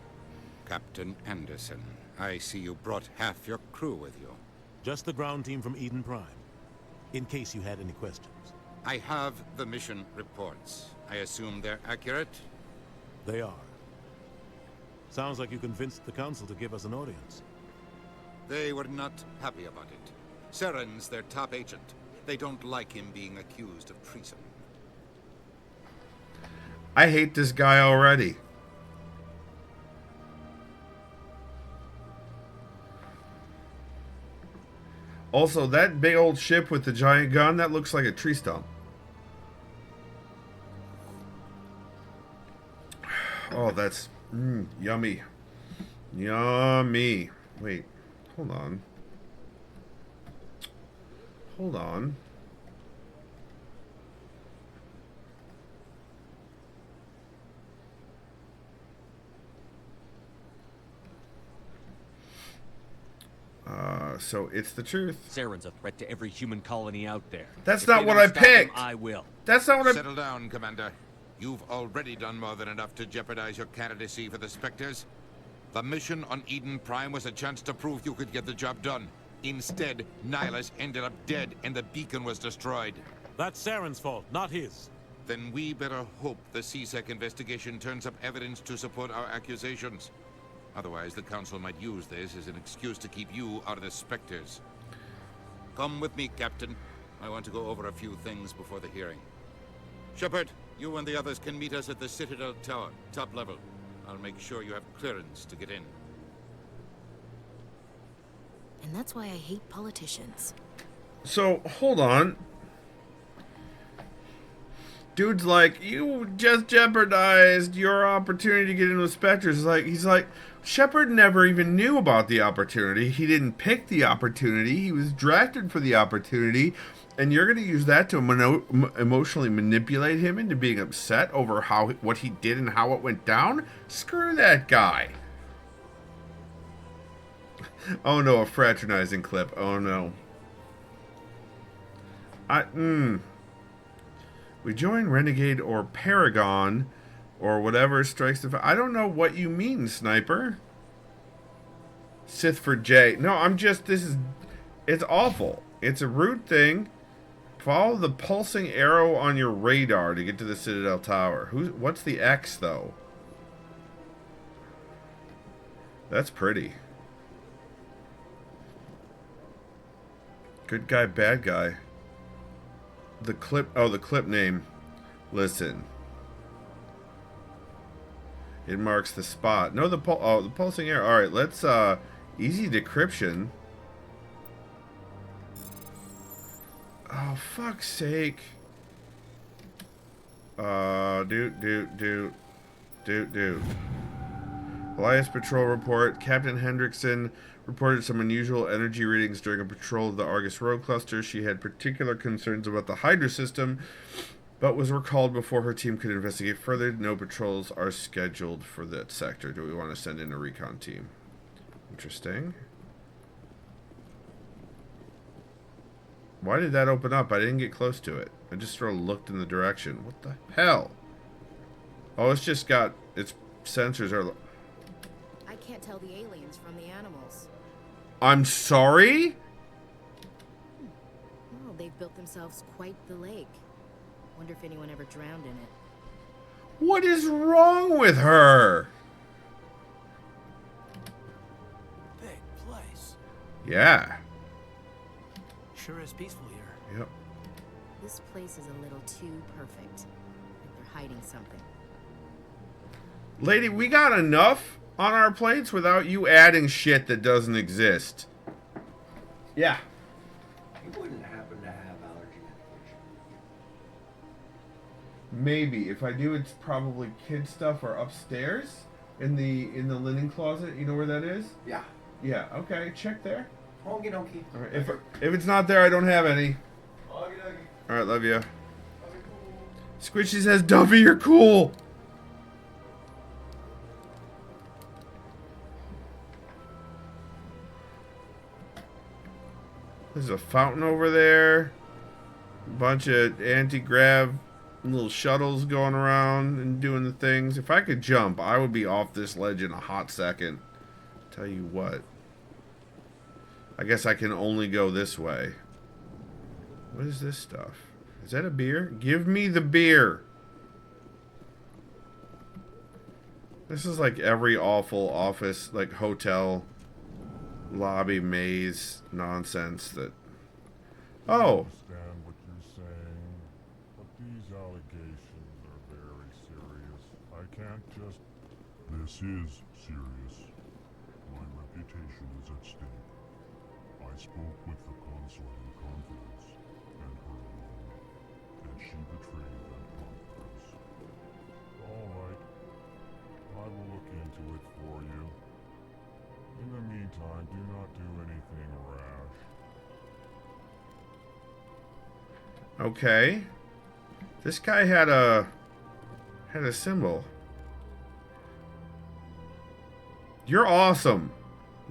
Captain Anderson, I see you brought half your crew with you. Just the ground team from Eden Prime, in case you had any questions. I have the mission reports. I assume they're accurate? They are. Sounds like you convinced the Council to give us an audience. They were not happy about it. Saren's their top agent. They don't like him being accused of treason. I hate this guy already. Also, that big old ship with the giant gun, that looks like a tree stump. Oh, that's yummy. Yummy. Wait, hold on. Hold on. So it's the truth. Saren's a threat to every human colony out there. That's If not they what don't I stop him, picked. I will. That's not what I... Settle down, Commander. You've already done more than enough to jeopardize your candidacy for the Spectres. The mission on Eden Prime was a chance to prove you could get the job done. Instead, Nihilus ended up dead and the beacon was destroyed. That's Saren's fault, not his. Then we better hope the CSEC investigation turns up evidence to support our accusations. Otherwise, the Council might use this as an excuse to keep you out of the Spectres. Come with me, Captain. I want to go over a few things before the hearing. Shephard, you and the others can meet us at the Citadel Tower, top level. I'll make sure you have clearance to get in. And that's why I hate politicians. So, hold on. Dude's like, you just jeopardized your opportunity to get in with Spectres. He's like, Shephard never even knew about the opportunity. He didn't pick the opportunity. He was drafted for the opportunity. And you're going to use that to emotionally manipulate him into being upset over what he did and how it went down? Screw that guy. Oh no, a fraternizing clip. Oh no. We join Renegade or Paragon or whatever strikes the... I don't know what you mean, Sniper. Sith for J. No, it's awful. It's a rude thing. Follow the pulsing arrow on your radar to get to the Citadel Tower. What's the X, though? That's pretty. Good guy, bad guy. The clip name. Listen. It marks the spot. No, the pulsing arrow. All right, let's easy decryption. Oh, fuck's sake. Do. Elias Patrol report. Captain Hendrickson reported some unusual energy readings during a patrol of the Argus Road cluster. She had particular concerns about the Hydra system, but was recalled before her team could investigate further. No patrols are scheduled for that sector. Do we want to send in a recon team? Interesting. Why did that open up? I didn't get close to it. I just sort of looked in the direction. What the hell? Oh, it's just got... its sensors are... I can't tell the aliens from the animals. I'm sorry? Well, they've built themselves quite the lake. Wonder if anyone ever drowned in it. What is wrong with her? Big place. Yeah. Sure is peaceful here. Yep. This place is a little too perfect. Like they're hiding something. Lady, we got enough on our plates without you adding shit that doesn't exist. Yeah. You wouldn't happen to have allergy medication. Maybe. If I do, it's probably kid stuff or upstairs in the linen closet. You know where that is? Yeah. Yeah. Okay. Check there. Okie dokie. All right. If it's not there, I don't have any. Okie dokie. All right. Love you. Squishy says, "Duffy, you're cool." There's a fountain over there. A bunch of anti-grav little shuttles going around and doing the things. If I could jump, I would be off this ledge in a hot second. Tell you what. I guess I can only go this way. What is this stuff? Is that a beer? Give me the beer. This is like every awful office, like hotel lobby maze nonsense that... Oh. I understand what you're saying, but these allegations are very serious. I can't just... This is serious. My reputation is at stake. I spoke with the consul in confidence, and her alone, and she betrayed that confidence. All right. I will look into it for you. In the meantime, do not do anything rash. Okay. This guy had a symbol. You're awesome.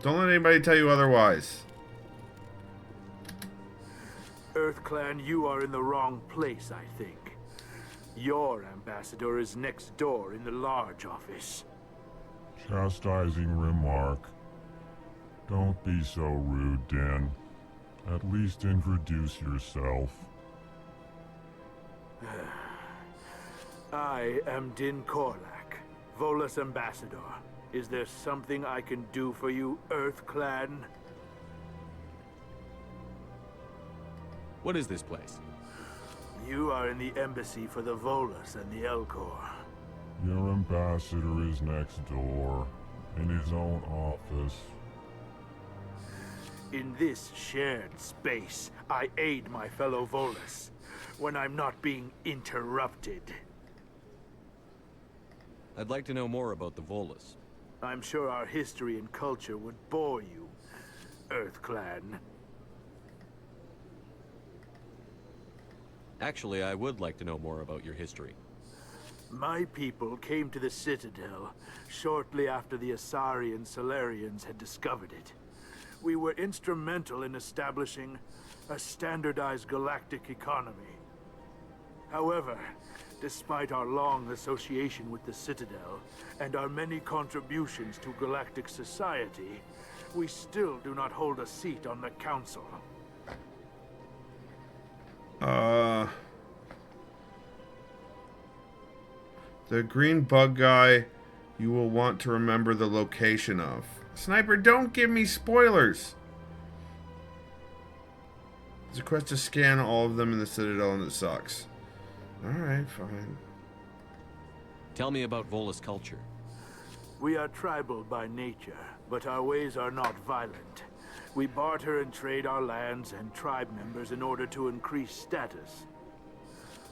Don't let anybody tell you otherwise. EarthClan, you are in the wrong place, I think. Your ambassador is next door in the large office. Chastising remark. Don't be so rude, Den. At least introduce yourself. I am Din Korlak, Volus ambassador. Is there something I can do for you, Earth Clan? What is this place? You are in the embassy for the Volus and the Elcor. Your ambassador is next door, in his own office. In this shared space, I aid my fellow Volus when I'm not being interrupted. I'd like to know more about the Volus. I'm sure our history and culture would bore you, Earth Clan. Actually, I would like to know more about your history. My people came to the Citadel shortly after the Asari and Solarians had discovered it. We were instrumental in establishing a standardized galactic economy. However, despite our long association with the Citadel and our many contributions to galactic society, we still do not hold a seat on the Council. The green bug guy you will want to remember the location of. Sniper, don't give me spoilers! There's a quest to scan all of them in the Citadel and it sucks. Alright, fine. Tell me about Volus culture. We are tribal by nature, but our ways are not violent. We barter and trade our lands and tribe members in order to increase status.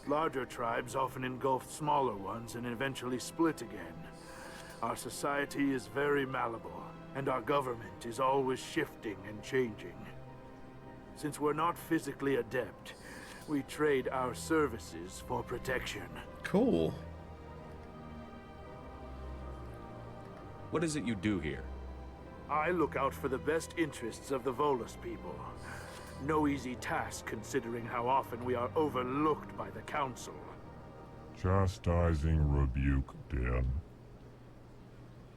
Larger tribes often engulf smaller ones and eventually split again. Our society is very malleable, and our government is always shifting and changing. Since we're not physically adept, we trade our services for protection. Cool. What is it you do here? I look out for the best interests of the Volus people. No easy task considering how often we are overlooked by the Council. Chastising rebuke, Dan.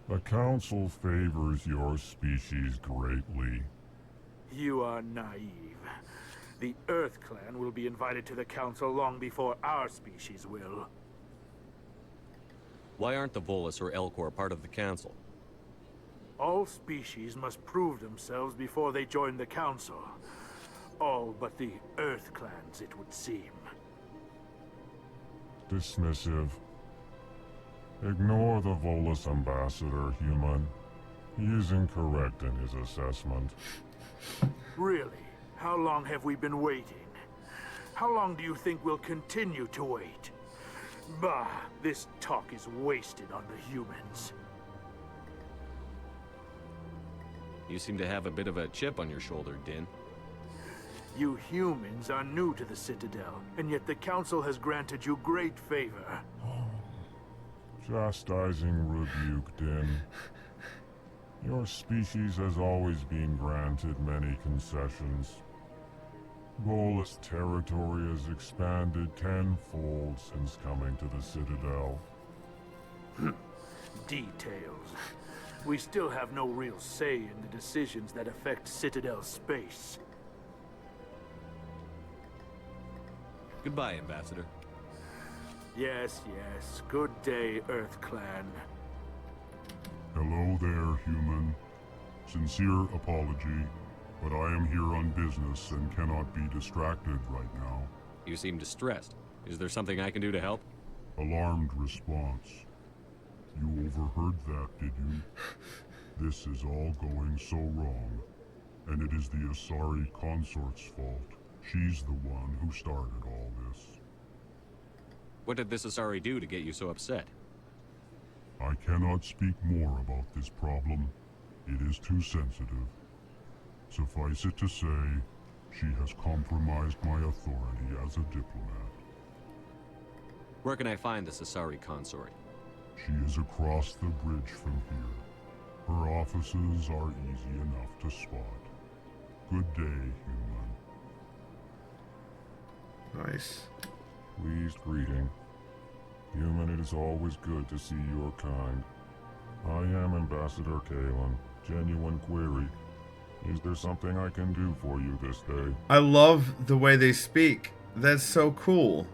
The Council favors your species greatly. You are naive. The Earth Clan will be invited to the Council long before our species will. Why aren't the Volus or Elcor part of the Council? All species must prove themselves before they join the Council. All but the Earth Clans, it would seem. Dismissive. Ignore the Volus ambassador, human. He is incorrect in his assessment. Really? How long have we been waiting? How long do you think we'll continue to wait? Bah, this talk is wasted on the humans. You seem to have a bit of a chip on your shoulder, Din. You humans are new to the Citadel, and yet the Council has granted you great favor. Chastising rebuke, Din. Your species has always been granted many concessions. Volus territory has expanded tenfold since coming to the Citadel. Details. We still have no real say in the decisions that affect Citadel space. Goodbye, Ambassador. Yes, yes. Good day, Earth Clan. Hello there, human. Sincere apology, but I am here on business and cannot be distracted right now. You seem distressed. Is there something I can do to help? Alarmed response. You overheard that, did you? This is all going so wrong, and it is the Asari consort's fault. She's the one who started all this. What did this Asari do to get you so upset? I cannot speak more about this problem. It is too sensitive. Suffice it to say, she has compromised my authority as a diplomat. Where can I find this Asari consort? She is across the bridge from here. Her offices are easy enough to spot. Good day, human. Nice. Pleased greeting. Human, it is always good to see your kind. I am Ambassador Kalen. Genuine query. Is there something I can do for you this day? I love the way they speak. That's so cool.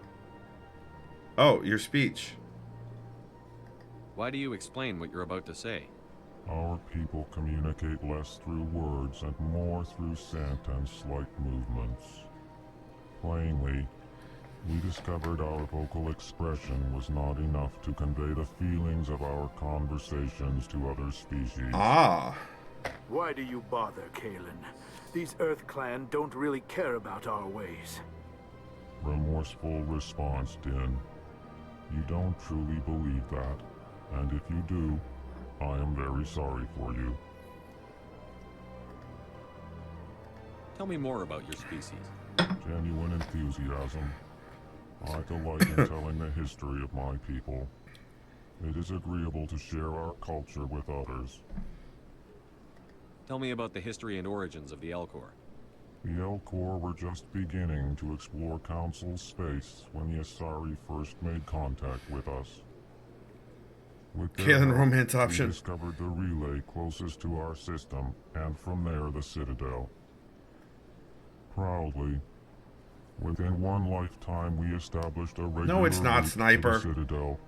Oh, your speech. Why do you explain what you're about to say? Our people communicate less through words and more through scent and slight movements. Plainly, we discovered our vocal expression was not enough to convey the feelings of our conversations to other species. Ah. Why do you bother, Kalen? These Earth Clan don't really care about our ways. Remorseful response, Din. You don't truly believe that, and if you do, I am very sorry for you. Tell me more about your species. Genuine enthusiasm. I delight in telling the history of my people. It is agreeable to share our culture with others. Tell me about the history and origins of the Elcor. The Elcor were just beginning to explore Council space when the Asari first made contact with us. With their Kalen help, romance option. we discovered the relay closest to our system, and from there the Citadel. Proudly, within one lifetime we established a regular No, it's not, route Sniper. to the Citadel,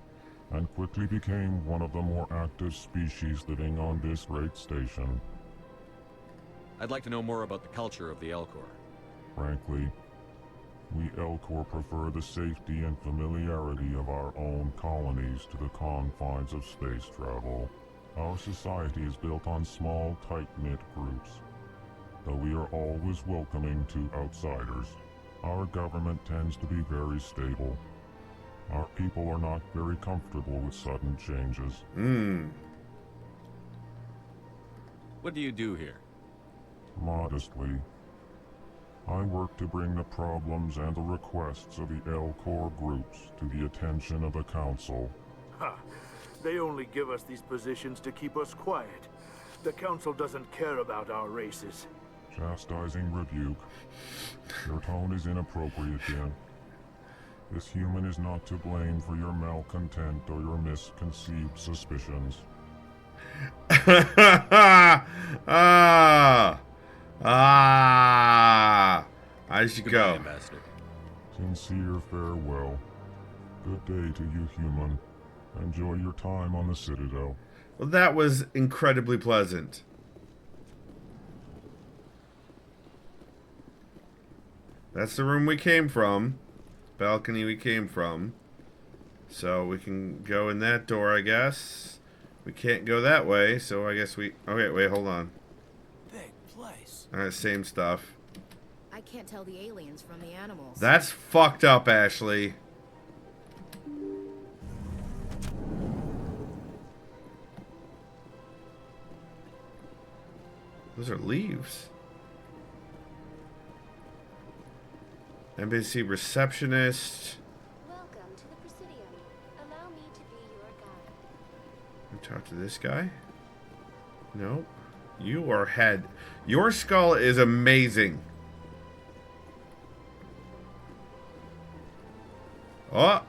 and quickly became one of the more active species living on this great station. I'd like to know more about the culture of the Elcor. Frankly, we Elcor prefer the safety and familiarity of our own colonies to the confines of space travel. Our society is built on small, tight-knit groups. Though we are always welcoming to outsiders, our government tends to be very stable. Our people are not very comfortable with sudden changes. What do you do here? Modestly, I work to bring the problems and the requests of the Elcor groups to the attention of the Council. Ha! They only give us these positions to keep us quiet. The Council doesn't care about our races. Chastising rebuke. Your tone is inappropriate, Dan. This human is not to blame for your malcontent or your misconceived suspicions. I should go. Ambassador. Sincere farewell. Good day to you, human. Enjoy your time on the Citadel. Well, that was incredibly pleasant. That's the room we came from. Balcony we came from. So we can go in that door, I guess. We can't go that way, so I guess we... Okay, wait, hold on. Big place. Alright, same stuff. I can't tell the aliens from the animals. That's fucked up, Ashley. Those are leaves. Embassy receptionist. Welcome to the Presidium. Allow me to be your guide. Talk to this guy. Nope. You are head. Your skull is amazing. Oh.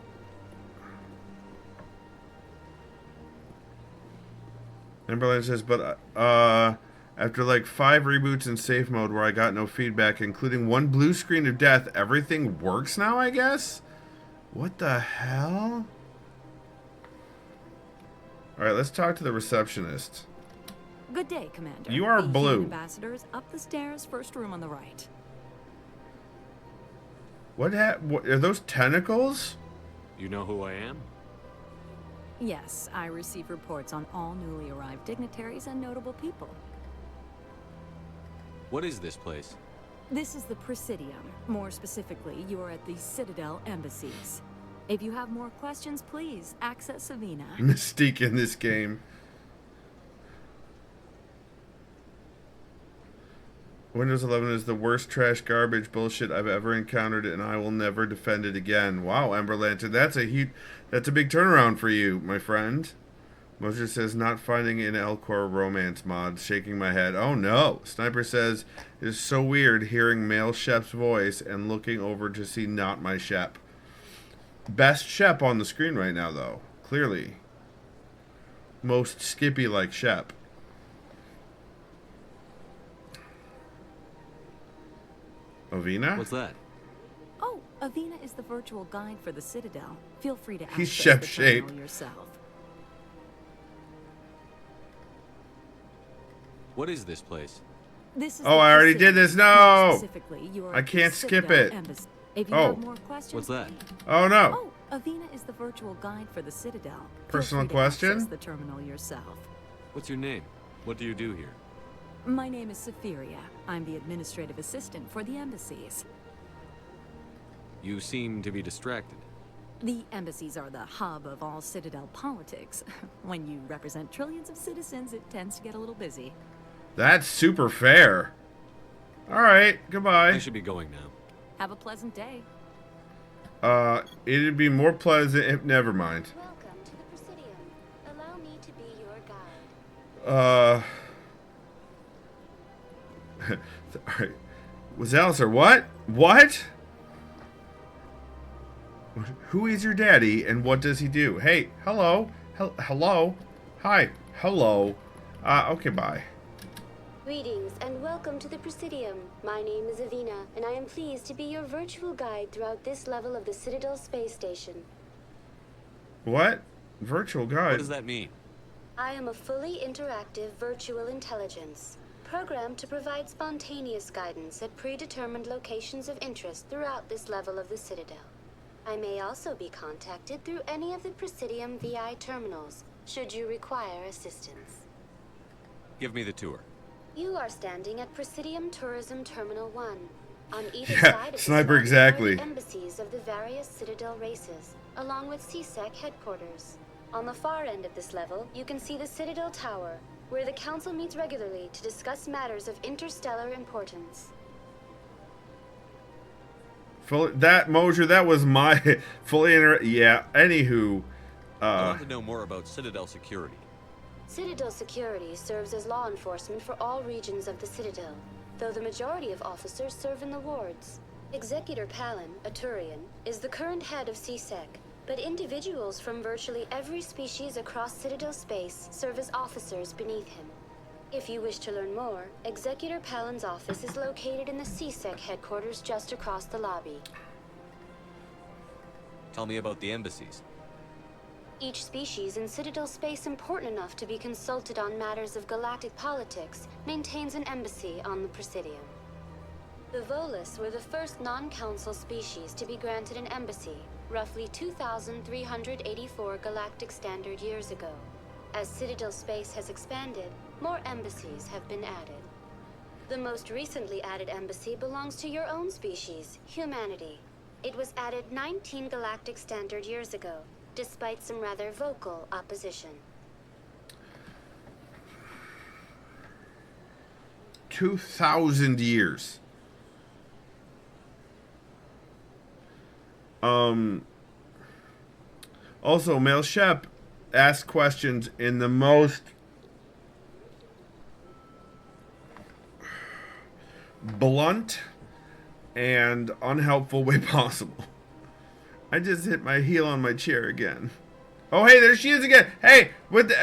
Emberland says, but after like 5 reboots in safe mode where I got no feedback, including one blue screen of death, everything works now, I guess? What the hell? Alright, let's talk to the receptionist. Good day, Commander. You are the blue. Ambassadors up the stairs, first room on the right. What are those tentacles? You know who I am? Yes, I receive reports on all newly arrived dignitaries and notable people. What is this place? This is the Presidium. More specifically, you are at the Citadel embassies. If you have more questions, please access Savina. Mystique in this game. Windows 11 is the worst trash garbage bullshit I've ever encountered, and I will never defend it again. Wow, Ember Lantern, that's a big turnaround for you, my friend. Moser says, not finding an Elcor romance mod, shaking my head. Oh no. Sniper says, it is so weird hearing male Shep's voice and looking over to see not my Shep. Best Shep on the screen right now, though. Clearly. Most Skippy-like Shep. Avina? What's that? Oh, Avina is the virtual guide for the Citadel. Feel free to He's access Shep the shape. terminal yourself. What is this place? This is Oh, I already did this. No! Specifically, you are I at the can't skip Citadel it. Embassy. If you Oh. have more questions, What's that? Oh, no. Oh, Avina is the virtual guide for the Citadel. Feel Personal free to question? access the terminal yourself. What's your name? What do you do here? My name is Safiria. I'm the administrative assistant for the embassies. You seem to be distracted. The embassies are the hub of all Citadel politics. When you represent trillions of citizens, it tends to get a little busy. That's super fair. All right, goodbye. I should be going now. Have a pleasant day. It'd be more pleasant if... Never mind. Welcome to the Presidium. Allow me to be your guide. Alright. Was Alistair what? What? Who is your daddy and what does he do? Hey, hello. Hello. Hi. Hello. Okay, bye. Greetings and welcome to the Presidium. My name is Avina, and I am pleased to be your virtual guide throughout this level of the Citadel space station. What? Virtual guide? What does that mean? I am a fully interactive virtual intelligence, programmed to provide spontaneous guidance at predetermined locations of interest throughout this level of the Citadel. I may also be contacted through any of the Presidium VI terminals, should you require assistance. Give me the tour. You are standing at Presidium Tourism Terminal 1. On either Yeah, side of sniper, the exactly. are the embassies of the various Citadel races, along with CSEC headquarters. On the far end of this level, you can see the Citadel Tower, where the Council meets regularly to discuss matters of interstellar importance. Mosher, that was my fully yeah, anywho. I want to know more about Citadel security. Citadel security serves as law enforcement for all regions of the Citadel, though the majority of officers serve in the wards. Executor Palin, a Turian, is the current head of CSEC, but individuals from virtually every species across Citadel space serve as officers beneath him. If you wish to learn more, Executor Palin's office is located in the CSEC headquarters just across the lobby. Tell me about the embassies. Each species in Citadel space important enough to be consulted on matters of galactic politics maintains an embassy on the Presidium. The Volus were the first non-council species to be granted an embassy, roughly 2,384 galactic standard years ago. As Citadel space has expanded, more embassies have been added. The most recently added embassy belongs to your own species, humanity. It was added 19 galactic standard years ago, despite some rather vocal opposition. 2,000 years. Also, Male Shep asked questions in the most blunt and unhelpful way possible. I just hit my heel on my chair again. Oh, hey, there she is again. Hey, what the...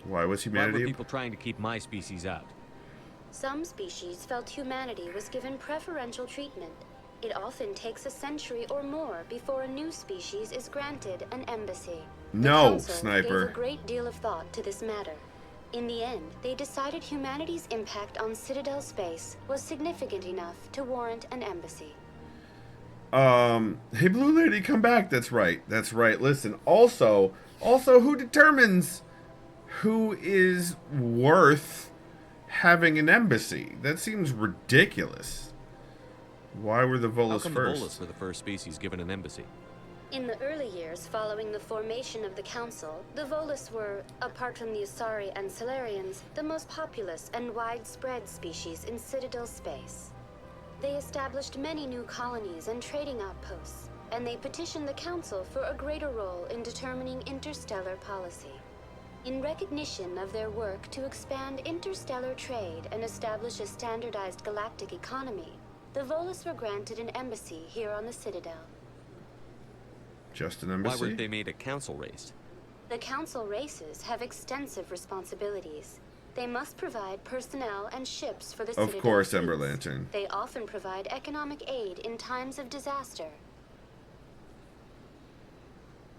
Why was Why humanity... were people trying to keep my species out? Some species felt humanity was given preferential treatment. It often takes a century or more before a new species is granted an embassy. No, the Council Sniper. gave a great deal of thought to this matter. In the end, they decided humanity's impact on Citadel space was significant enough to warrant an embassy. Hey, Blue Lady, come back. That's right. That's right. Listen, also, who determines who is worth having an embassy? That seems ridiculous. Why were the Volus How come first? the Volus were the first species given an embassy? In the early years following the formation of the Council, the Volus were, apart from the Asari and Solarians, the most populous and widespread species in Citadel space. They established many new colonies and trading outposts, and they petitioned the Council for a greater role in determining interstellar policy. In recognition of their work to expand interstellar trade and establish a standardized galactic economy, the Volus were granted an embassy here on the Citadel. Just an embassy? Why weren't they made a council race? The Council races have extensive responsibilities. They must provide personnel and ships for the Citadel. Of course, fleets. Ember Lantern. They often provide economic aid in times of disaster.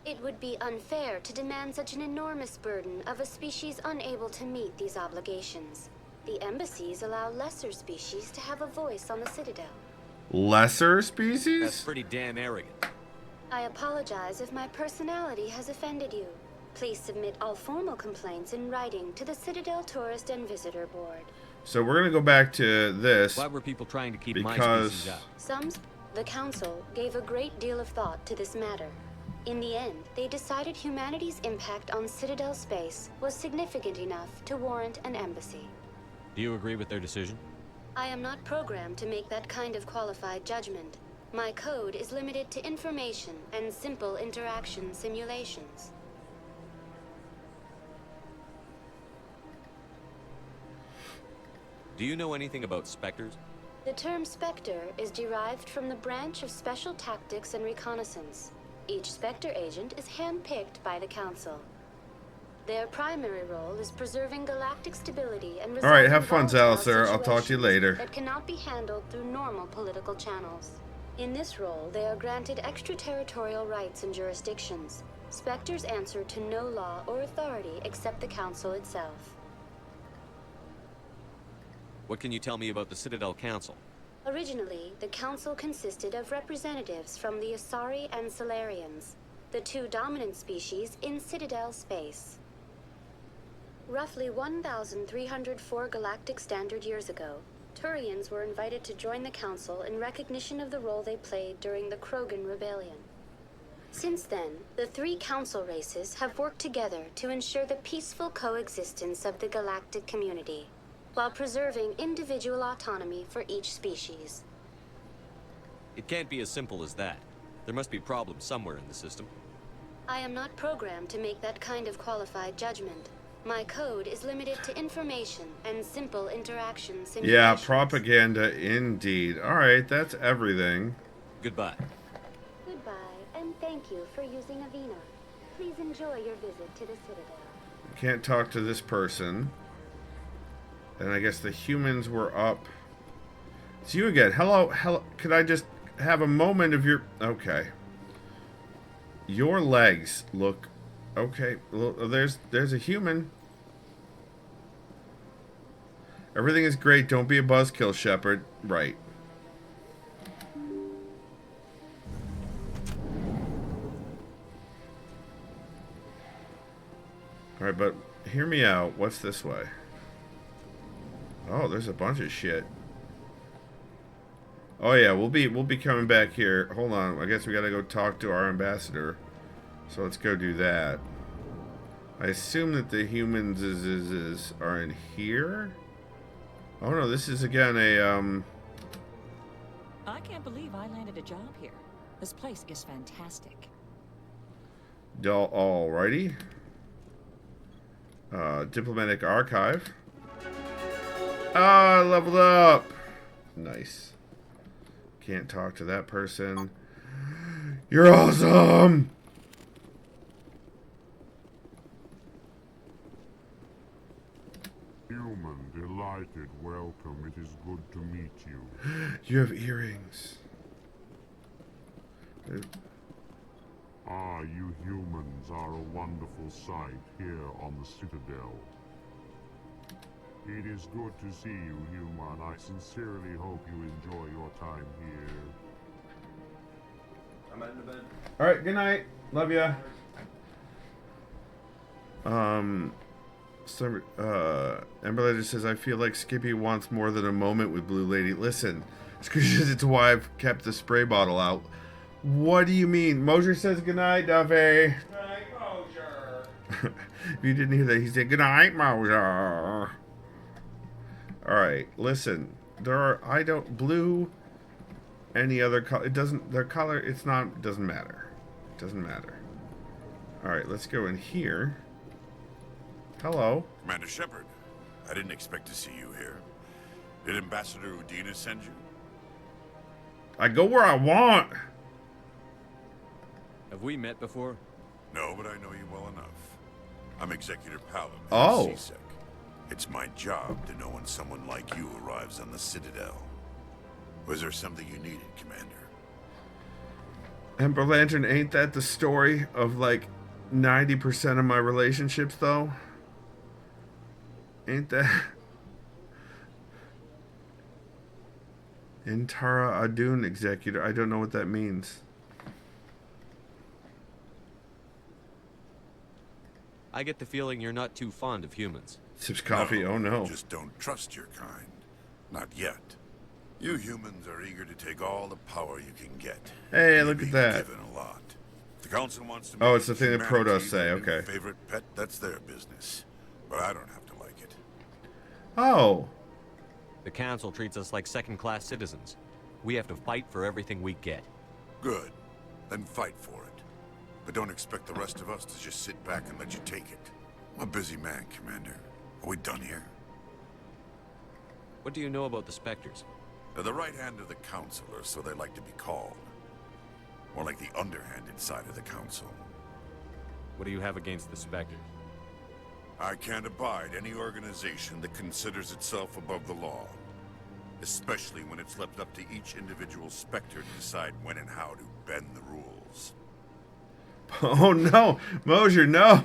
It would be unfair to demand such an enormous burden of a species unable to meet these obligations. The embassies allow lesser species to have a voice on the Citadel. Lesser species? That's pretty damn arrogant. I apologize if my personality has offended you. Please submit all formal complaints in writing to the Citadel Tourist and Visitor Board. So we're gonna go back to this. Why were people trying to keep because... my species out? The Council gave a great deal of thought to this matter. In the end, they decided humanity's impact on Citadel space was significant enough to warrant an embassy. Do you agree with their decision? I am not programmed to make that kind of qualified judgment. My code is limited to information and simple interaction simulations. Do you know anything about specters? The term Spectre is derived from the branch of Special Tactics and Reconnaissance. Each Spectre agent is handpicked by the Council. Their primary role is preserving galactic stability and resolving Alright, have fun, volatile Zal, sir. I'll talk to you later. that cannot be handled through normal political channels. In this role, they are granted extraterritorial rights and jurisdictions. Spectres answer to no law or authority except the Council itself. What can you tell me about the Citadel Council? Originally, the Council consisted of representatives from the Asari and Solarians, the two dominant species in Citadel space. Roughly 1,304 galactic standard years ago, Turians were invited to join the Council in recognition of the role they played during the Krogan Rebellion. Since then, the three Council races have worked together to ensure the peaceful coexistence of the galactic community, while preserving individual autonomy for each species. It can't be as simple as that. There must be problems somewhere in the system. I am not programmed to make that kind of qualified judgment. My code is limited to information and simple interaction simulations. Yeah, propaganda indeed. Alright, that's everything. Goodbye. Goodbye, and thank you for using Avena. Please enjoy your visit to the Citadel. Can't talk to this person. And I guess the humans were up. It's you again. Hello. Could I just have a moment of your... Okay. Your legs look... Okay. There's a human. Everything is great. Don't be a buzzkill, Shephard. Right. Alright, but hear me out. What's this way? Oh, there's a bunch of shit. Oh yeah, we'll be coming back here. Hold on, I guess we gotta go talk to our ambassador. So let's go do that. I assume that the humans are in here. Oh no, this is again a I can't believe I landed a job here. This place is fantastic. Alrighty. Diplomatic archive. Ah, I leveled up. Nice. Can't talk to that person. You're awesome. Human, delighted, welcome. It is good to meet you. You have earrings. Ah, you humans are a wonderful sight here on the Citadel. It is good to see you, human. I sincerely hope you enjoy your time here. I'm heading to bed. Alright, good night. Love ya. Emberlighter says, I feel like Skippy wants more than a moment with Blue Lady. Listen, it's because it's why I've kept the spray bottle out. What do you mean? Mosier says goodnight, Duffy. Good night, Mosier. If you didn't hear that, he said goodnight, Mosier. Alright, listen. I don't, blue, any other color, it doesn't matter. It doesn't matter. Alright, let's go in here. Hello. Commander Shephard, I didn't expect to see you here. Did Ambassador Udina send you? I go where I want. Have we met before? No, but I know you well enough. I'm Executor Paladin Oh. of CSEC. It's my job to know when someone like you arrives on the Citadel. Was there something you needed, Commander? Ember Lantern, ain't that the story of like 90% of my relationships, though? Ain't that? Intara Adun Executor. I don't know what that means. I get the feeling you're not too fond of humans. Sips coffee, oh no. Just don't trust your kind. Not yet. You humans are eager to take all the power you can get. Hey, look at that. Given a lot. If the council wants to Oh, make it's the thing that Protoss say, okay. Favorite pet, that's their business. But I don't have to like it. Oh. The council treats us like second-class citizens. We have to fight for everything we get. Good. Then fight for it. But don't expect the rest of us to just sit back and let you take it. I'm a busy man, Commander. Are we done here? What do you know about the Spectres? They're the right hand of the council, or so they like to be called. More like the underhanded side of the council. What do you have against the Spectres? I can't abide any organization that considers itself above the law. Especially when it's left up to each individual Spectre to decide when and how to bend the rules. Oh no! Mosier, no!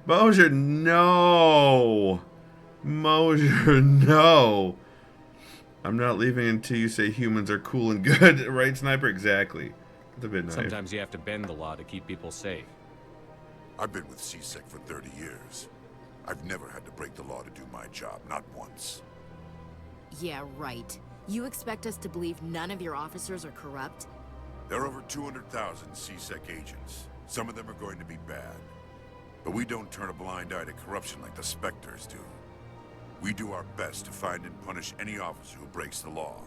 Mosier, no! Mosier, no! I'm not leaving until you say humans are cool and good. Right, Sniper? Exactly. It's a bit nice. Sometimes you have to bend the law to keep people safe. I've been with CSEC for 30 years. I've never had to break the law to do my job, not once. Yeah, right. You expect us to believe none of your officers are corrupt? There are over 200,000 CSEC agents. Some of them are going to be bad. But we don't turn a blind eye to corruption like the Spectres do. We do our best to find and punish any officer who breaks the law.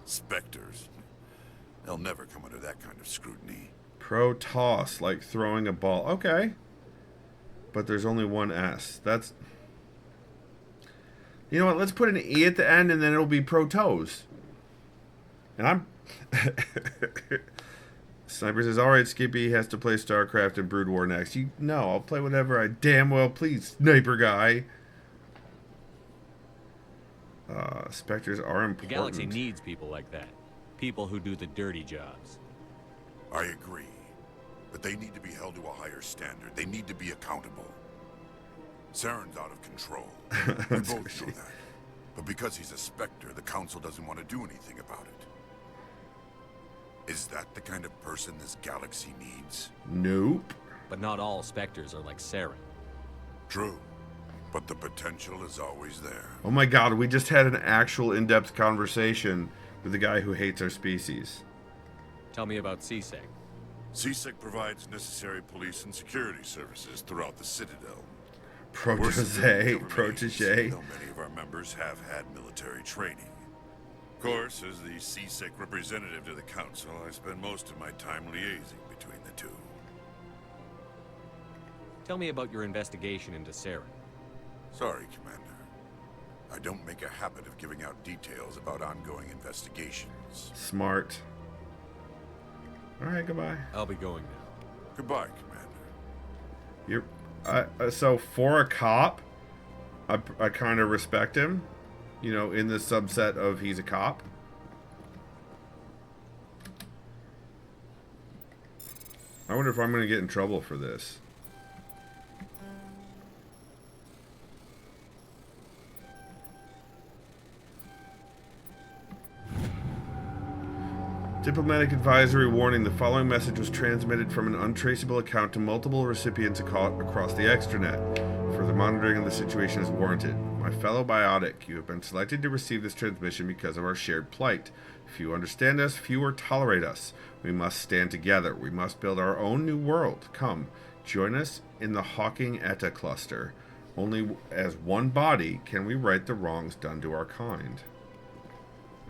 Spectres. They'll never come under that kind of scrutiny. Pro-toss, like throwing a ball. Okay. But there's only one S. That's... You know what? Let's put an E at the end and then it'll be pro-toes. And I'm... Sniper says, alright, Skippy has to play StarCraft and Brood War next. No, I'll play whatever I damn well please, Sniper guy. Spectres are important. The galaxy needs people like that. People who do the dirty jobs. I agree. But they need to be held to a higher standard. They need to be accountable. Saren's out of control. We both know that. But because he's a Spectre, the Council doesn't want to do anything about it. Is that the kind of person this galaxy needs? Nope. But not all Spectres are like Saren. True. But the potential is always there. Oh my god, we just had an actual in-depth conversation with the guy who hates our species. Tell me about CSEC. CSEC provides necessary police and security services throughout the Citadel. Protege. Many of our members have had military training. Of course, as the CSEC representative to the Council, I spend most of my time liaising between the two. Tell me about your investigation into Saren. Sorry, Commander. I don't make a habit of giving out details about ongoing investigations. Smart. Alright, goodbye. I'll be going now. Goodbye, Commander. You're... so, for a cop, I kind of respect him. You know, in the subset of he's a cop. I wonder if I'm going to get in trouble for this. Diplomatic advisory warning. The following message was transmitted from an untraceable account to multiple recipients across the extranet. Further monitoring of the situation is warranted. My fellow biotic, you have been selected to receive this transmission because of our shared plight. Few understand us, fewer tolerate us. We must stand together. We must build our own new world. Come, join us in the Hawking Eta cluster. Only as one body can we right the wrongs done to our kind.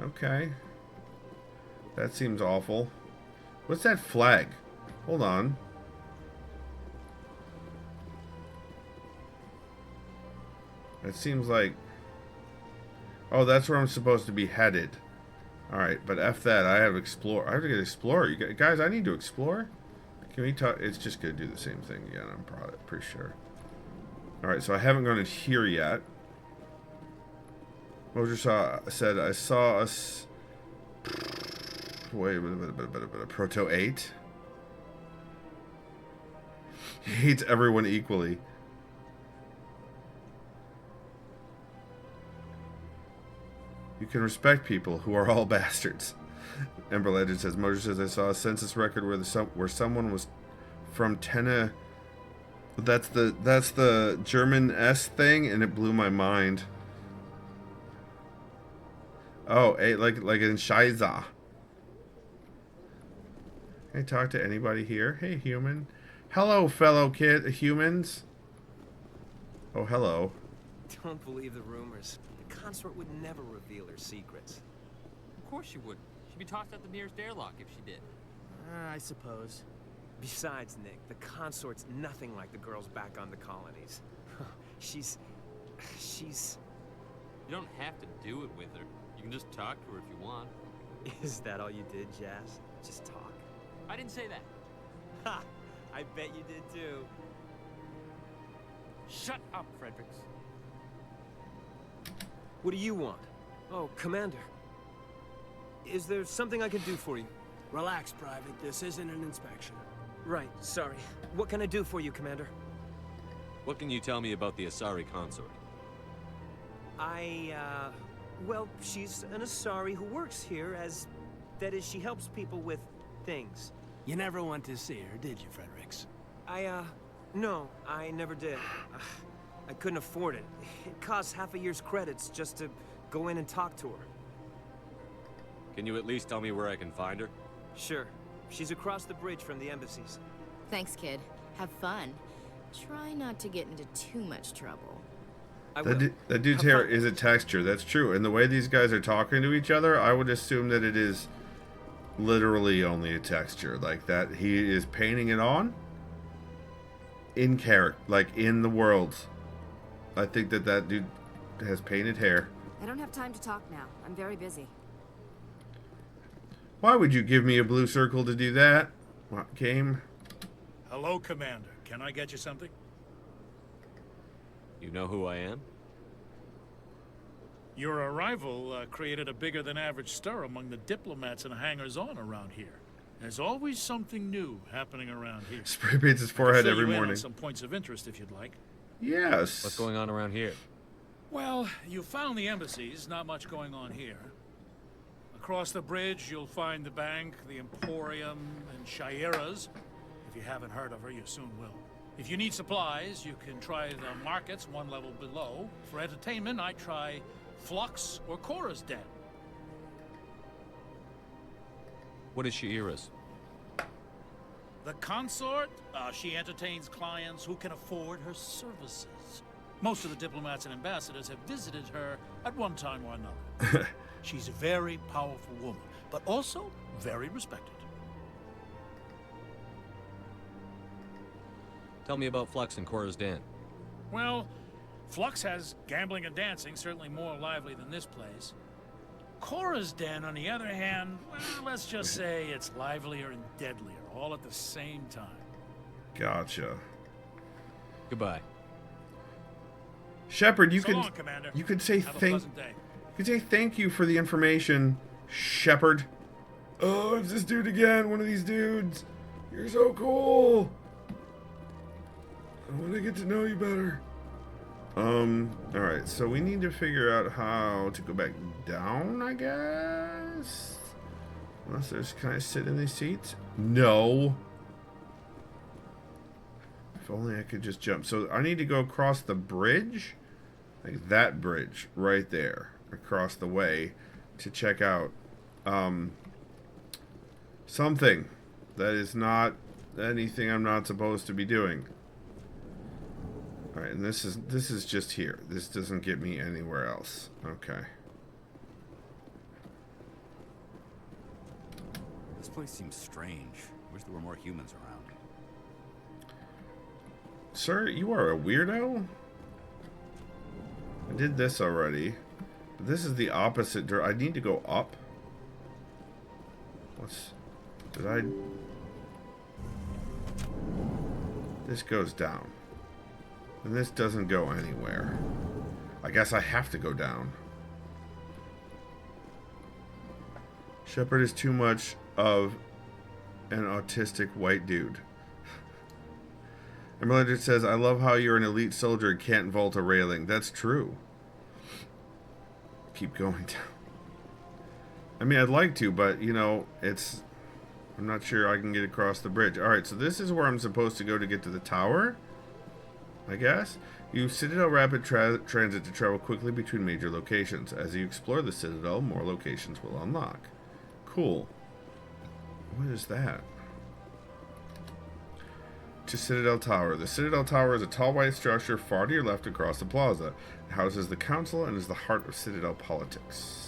Okay. That seems awful. What's that flag? Hold on. It seems like... Oh, that's where I'm supposed to be headed. Alright, but F that. I have explore. I have to get explorer. You guys, I need to explore? Can we talk? It's just going to do the same thing again, I'm pretty sure. Alright, so I haven't gone in here yet. Moser said, I saw us... Wait, Proto 8. He hates everyone equally. You can respect people who are all bastards. Ember Legend says, Mojo says, I saw a census record where someone was from Tena. That's the German S thing, and it blew my mind. Oh, like in Scheiße. Can I talk to anybody here? Hey, human. Hello, fellow humans. Oh, hello. Don't believe the rumors. The consort would never reveal her secrets. Of course she wouldn't. She'd be tossed out the nearest airlock if she did. I suppose. Besides, Nick, the consort's nothing like the girls back on the colonies. She's... You don't have to do it with her. You can just talk to her if you want. Is that all you did, Jazz? Just talk? I didn't say that. Ha! I bet you did too. Shut up, Fredericks. What do you want? Oh, Commander. Is there something I can do for you? Relax, Private. This isn't an inspection. Right, sorry. What can I do for you, Commander? What can you tell me about the Asari consort? Well, she's an Asari who works here as... That is, she helps people with things. You never went to see her, did you, Fredericks? No, I never did. I couldn't afford it. It costs half a year's credits just to go in and talk to her. Can you at least tell me where I can find her? Sure. She's across the bridge from the embassies. Thanks, kid. Have fun. Try not to get into too much trouble. That dude's hair is a texture. That's true. And the way these guys are talking to each other, I would assume that it is literally only a texture. Like that he is painting it on in character, like in the world. I think that dude has painted hair. I don't have time to talk now. I'm very busy. Why would you give me a blue circle to do that? What game? Hello, Commander. Can I get you something? You know who I am? Your arrival created a bigger-than-average stir among the diplomats and hangers-on around here. There's always something new happening around here. Spray paints his forehead every morning. On some points of interest, if you'd like. Yes. What's going on around here? Well, you found the embassies. Not much going on here. Across the bridge, you'll find the bank, the Emporium, and Shaira's. If you haven't heard of her, you soon will. If you need supplies, you can try the markets one level below. For entertainment, I try Flux or Cora's Den. What is Sheara's? The consort, she entertains clients who can afford her services. Most of the diplomats and ambassadors have visited her at one time or another. She's a very powerful woman, but also very respected. Tell me about Flux and Cora's Den. Well, Flux has gambling and dancing, certainly more lively than this place. Cora's Den, on the other hand, well, let's just say it's livelier and deadlier, all at the same time. Gotcha. Goodbye. Shephard, you So can long, Commander. you could say Have a thank pleasant day. you could say thank you for the information, Shephard. Oh, it's this dude again, one of these dudes. You're so cool. I want to get to know you better. Alright, so we need to figure out how to go back down, I guess? Unless there's, can I sit in these seats? No. If only I could just jump. So I need to go across the bridge, like that bridge right there, across the way, to check out, something that is not anything I'm not supposed to be doing. Alright, and this is just here. This doesn't get me anywhere else. Okay. This place seems strange. Wish there were more humans around. Sir, you are a weirdo? I did this already. But this is the opposite I need to go up? This goes down. And this doesn't go anywhere. I guess I have to go down. Shepherd is too much of an autistic white dude. Emerald says, I love how you're an elite soldier and can't vault a railing. That's true. Keep going down. I mean, I'd like to, but, you know, it's... I'm not sure I can get across the bridge. Alright, so this is where I'm supposed to go to get to the tower, I guess. Use Citadel Rapid Transit to travel quickly between major locations. As you explore the Citadel, more locations will unlock. Cool. What is that? To Citadel Tower. The Citadel Tower is a tall white structure far to your left across the plaza. It houses the council and is the heart of Citadel politics.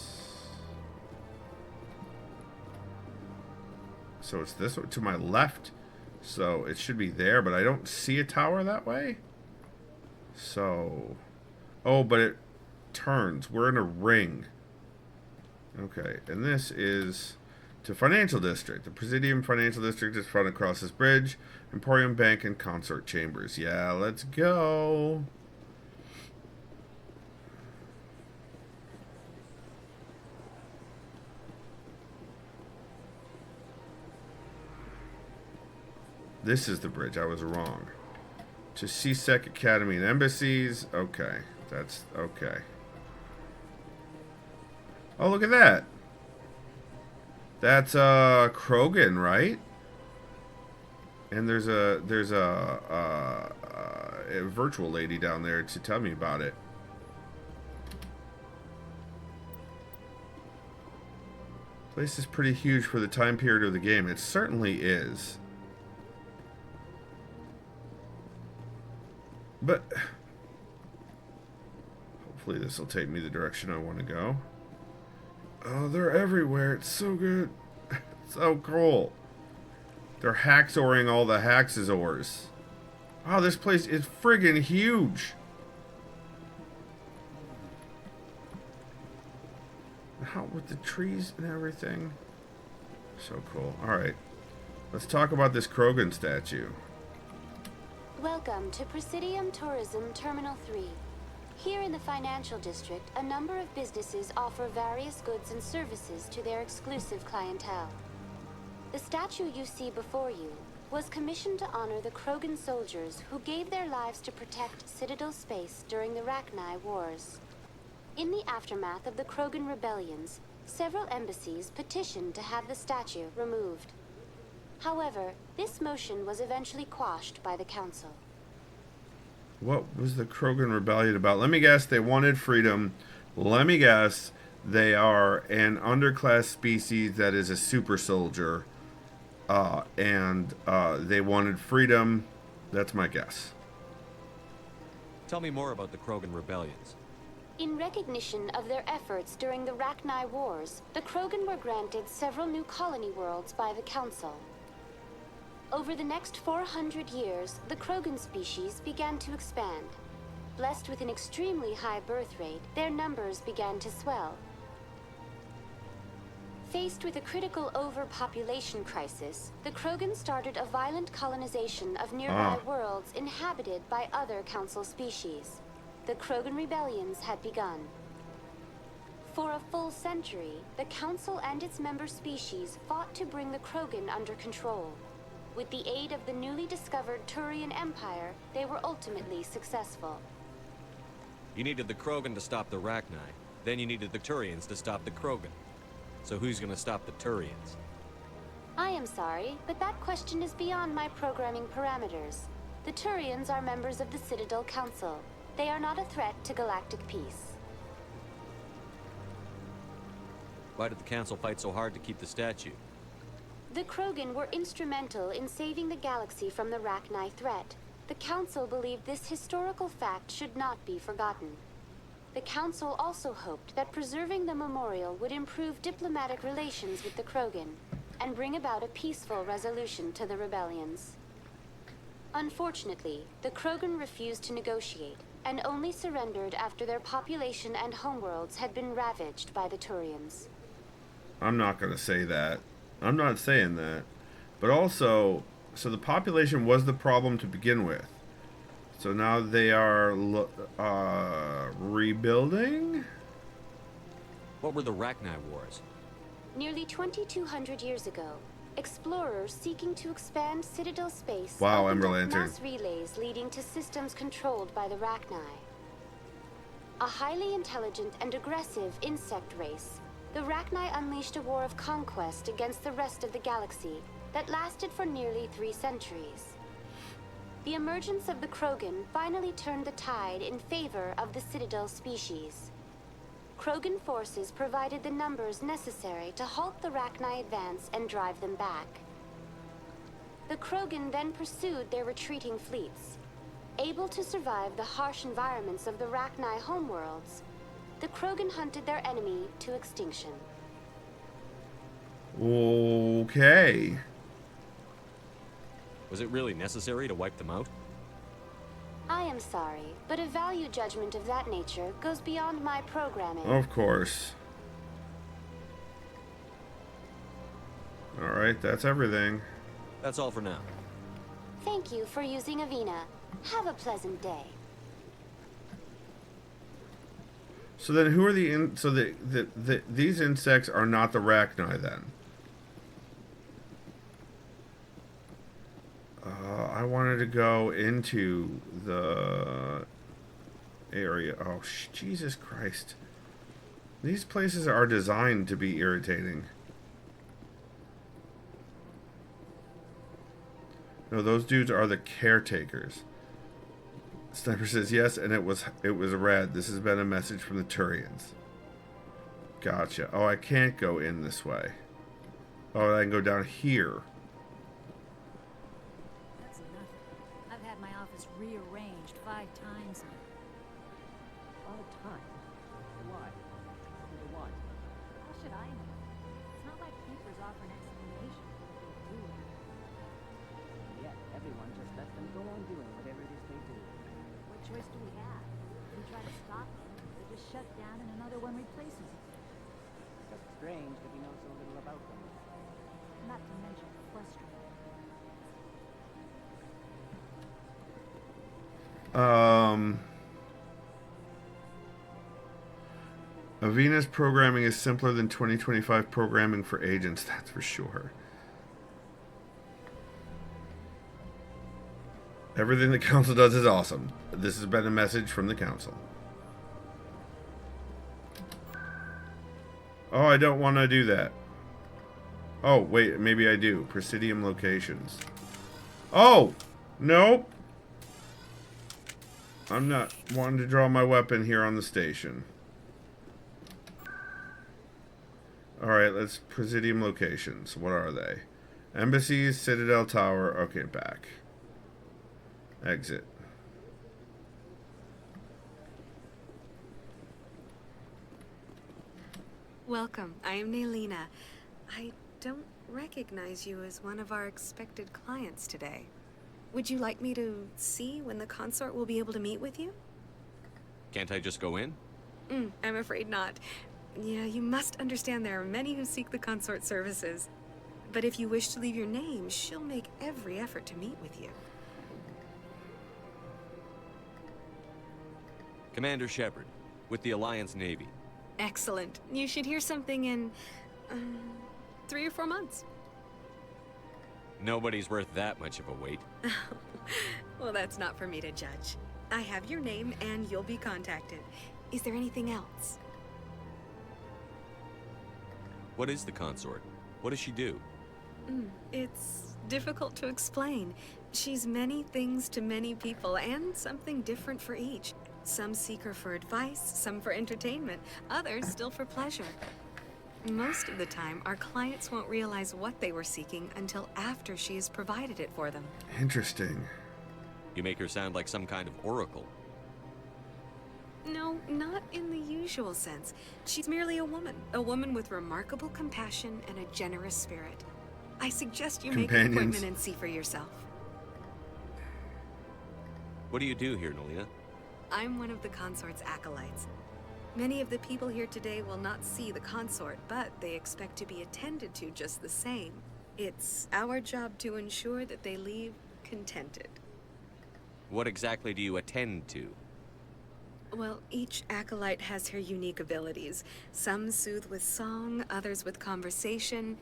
So it's this one to my left. So it should be there, but I don't see a tower that way. So... Oh, but it turns. We're in a ring. Okay, and this is to Financial District. The Presidium Financial District is front across this bridge. Emporium Bank and Consort Chambers. Yeah, let's go. This is the bridge. I was wrong. To CSEC Academy and Embassies. Okay. That's okay. Oh, look at that. That's Krogan, right? And there's a virtual lady down there to tell me about it. Place is pretty huge for the time period of the game. It certainly is. But hopefully this will take me the direction I want to go. Oh, they're everywhere. It's so good. It's so cool. They're haxoring all the haxazors. Wow, this place is friggin' huge. How with the trees and everything. So cool. Alright. Let's talk about this Krogan statue. Welcome to Presidium Tourism Terminal 3. Here in the Financial District, a number of businesses offer various goods and services to their exclusive clientele. The statue you see before you was commissioned to honor the Krogan soldiers who gave their lives to protect Citadel space during the Rachni Wars. In the aftermath of the Krogan rebellions, several embassies petitioned to have the statue removed. However, this motion was eventually quashed by the council. What was the Krogan rebellion about? Let me guess, they wanted freedom. Let me guess, they are an underclass species that is a super soldier. And they wanted freedom. That's my guess. Tell me more about the Krogan rebellions. In recognition of their efforts during the Rachni Wars, the Krogan were granted several new colony worlds by the council. Over the next 400 years, the Krogan species began to expand. Blessed with an extremely high birth rate, their numbers began to swell. Faced with a critical overpopulation crisis, the Krogan started a violent colonization of nearby worlds inhabited by other council species. The Krogan rebellions had begun. For a full century, the council and its member species fought to bring the Krogan under control. With the aid of the newly discovered Turian Empire, they were ultimately successful. You needed the Krogan to stop the Rachni. Then you needed the Turians to stop the Krogan. So who's gonna stop the Turians? I am sorry, but that question is beyond my programming parameters. The Turians are members of the Citadel Council. They are not a threat to galactic peace. Why did the Council fight so hard to keep the statue? The Krogan were instrumental in saving the galaxy from the Rachni threat. The Council believed this historical fact should not be forgotten. The Council also hoped that preserving the memorial would improve diplomatic relations with the Krogan and bring about a peaceful resolution to the rebellions. Unfortunately, the Krogan refused to negotiate and only surrendered after their population and homeworlds had been ravaged by the Turians. I'm not going to say that. I'm not saying that. But also, so the population was the problem to begin with. So now they are rebuilding? What were the Rachni Wars? Nearly 2,200 years ago, explorers seeking to expand Citadel space Wow, opened Ember up Lantern. mass relays leading to systems controlled by the Rachni. A highly intelligent and aggressive insect race, the Rachni unleashed a war of conquest against the rest of the galaxy that lasted for nearly 3 centuries. The emergence of the Krogan finally turned the tide in favor of the Citadel species. Krogan forces provided the numbers necessary to halt the Rachni advance and drive them back. The Krogan then pursued their retreating fleets. Able to survive the harsh environments of the Rachni homeworlds, the Krogan hunted their enemy to extinction. Okay. Was it really necessary to wipe them out? I am sorry, but a value judgment of that nature goes beyond my programming. Of course. Alright, that's everything. That's all for now. Thank you for using Avina. Have a pleasant day. So then who are these insects are not the Rachni then? I wanted to go into the area. Oh, Jesus Christ. These places are designed to be irritating. No, those dudes are the caretakers. Sniper says yes, and it was red. This has been a message from the Turians. Gotcha. Oh, I can't go in this way. Oh, I can go down here. That's nothing. I've had my office rearranged 5 times now. 5 times? Why? For what? How should I know? It's not like keepers offer an explanation for what they do. And yet, everyone just lets them go on doing whatever it is they do. What choice do we have? If we try to stop them, they just shut down and another one replaces it. Just strange that we know so little about them. Not to mention frustrating. Avina's programming is simpler than 2025 programming for agents, that's for sure. Everything the council does is awesome. This has been a message from the council. Oh, I don't want to do that. Oh, wait, maybe I do. Presidium locations. Oh! Nope! I'm not wanting to draw my weapon here on the station. Alright, let's... Presidium locations. What are they? Embassies, Citadel Tower. Okay, back. Exit. Welcome. I am Naylina. I don't recognize you as one of our expected clients today. Would you like me to see when the consort will be able to meet with you? Can't I just go in? I'm afraid not. Yeah, you must understand there are many who seek the consort services. But if you wish to leave your name, she'll make every effort to meet with you. Commander Shephard, with the Alliance Navy. Excellent. You should hear something in 3 or 4 months. Nobody's worth that much of a wait. Well, that's not for me to judge. I have your name and you'll be contacted. Is there anything else? What is the consort? What does she do? It's difficult to explain. She's many things to many people and something different for each. Some seek her for advice, some for entertainment, others still for pleasure. Most of the time, our clients won't realize what they were seeking until after she has provided it for them. Interesting. You make her sound like some kind of oracle. No, not in the usual sense. She's merely a woman with remarkable compassion and a generous spirit. I suggest you make an appointment and see for yourself. What do you do here, Naylina? I'm one of the consort's acolytes. Many of the people here today will not see the consort, but they expect to be attended to just the same. It's our job to ensure that they leave contented. What exactly do you attend to? Well, each acolyte has her unique abilities. Some soothe with song, others with conversation.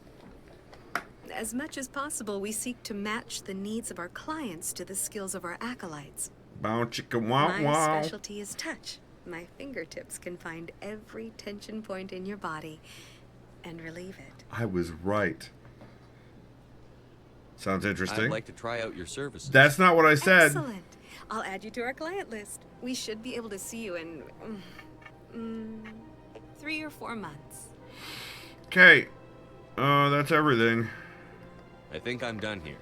As much as possible, we seek to match the needs of our clients to the skills of our acolytes. Bow chicka wow My wow. specialty is touch. My fingertips can find every tension point in your body and relieve it. I was right. Sounds interesting. I'd like to try out your services. That's not what I said. Excellent. I'll add you to our client list. We should be able to see you in 3 or 4 months. Okay. That's everything. I think I'm done here.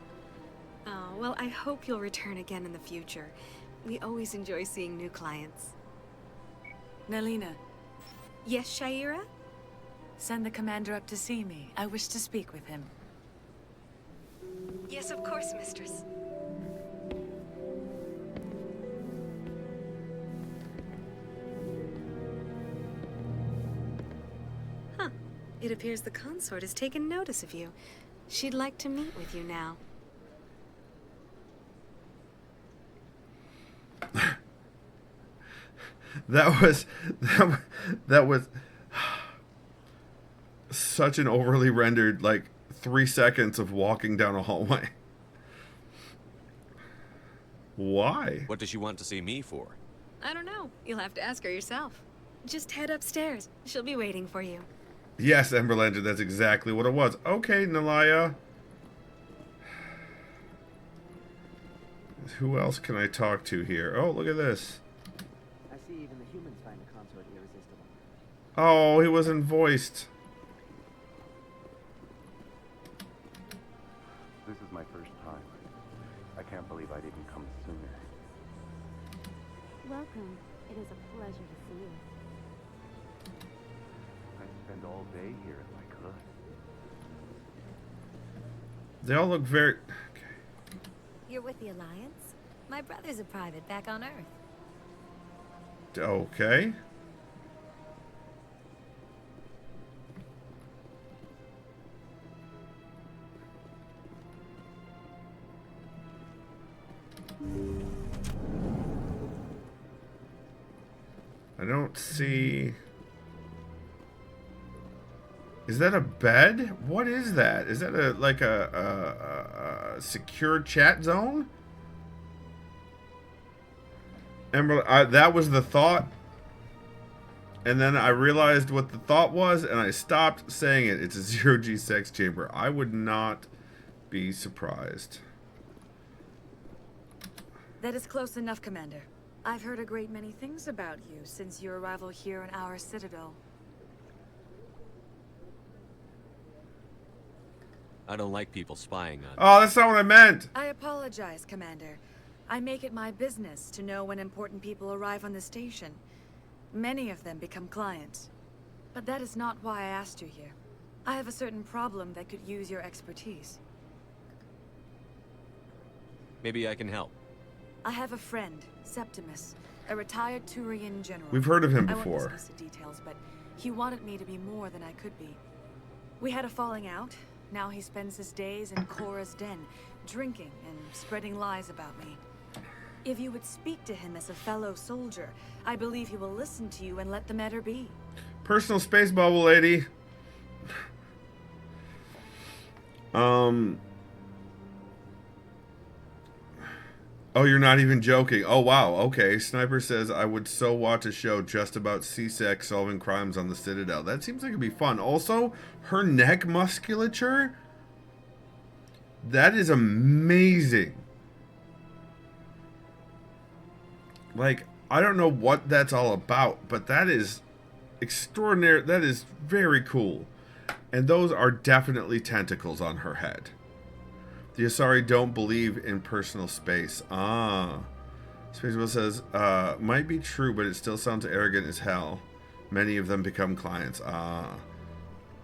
Oh, well, I hope you'll return again in the future. We always enjoy seeing new clients. Nelina. Yes, Shaira? Send the commander up to see me. I wish to speak with him. Yes, of course, mistress. Huh. It appears the consort has taken notice of you. She'd like to meet with you now. That was such an overly rendered, like, 3 seconds of walking down a hallway. Why? What does she want to see me for? I don't know. You'll have to ask her yourself. Just head upstairs. She'll be waiting for you. Yes, Ember Legend, that's exactly what it was. Okay, Nalaya. Who else can I talk to here? Oh, look at this. I see even the humans find the consort irresistible. Oh, he wasn't voiced. This is my first time. I can't believe I didn't come sooner. Welcome. It is a pleasure to see you. I'd spend all day here if I could. They all look very... You're with the Alliance? My brother's a private back on Earth. Okay. I don't see... Is that a bed? What is that? Is that a secure chat zone? Emerald, that was the thought. And then I realized what the thought was, and I stopped saying it. It's a zero-G sex chamber. I would not be surprised. That is close enough, Commander. I've heard a great many things about you since your arrival here in our Citadel. I don't like people spying on me. Oh, that's not what I meant. I apologize, Commander. I make it my business to know when important people arrive on the station. Many of them become clients. But that is not why I asked you here. I have a certain problem that could use your expertise. Maybe I can help. I have a friend, Septimus, a retired Turian general. We've heard of him I before. won't discuss the details, but he wanted me to be more than I could be. We had a falling out. Now he spends his days in Cora's den, drinking and spreading lies about me. If you would speak to him as a fellow soldier, I believe he will listen to you and let the matter be. Personal space bubble, lady. Oh, you're not even joking. Oh, wow. Okay. Sniper says, I would so watch a show just about C-Sec solving crimes on the Citadel. That seems like it'd be fun. Also, her neck musculature. That is amazing. Like, I don't know what that's all about, but that is extraordinary. That is very cool. And those are definitely tentacles on her head. The Asari don't believe in personal space. Ah. Spacewell says, might be true, but it still sounds arrogant as hell. Many of them become clients. Ah.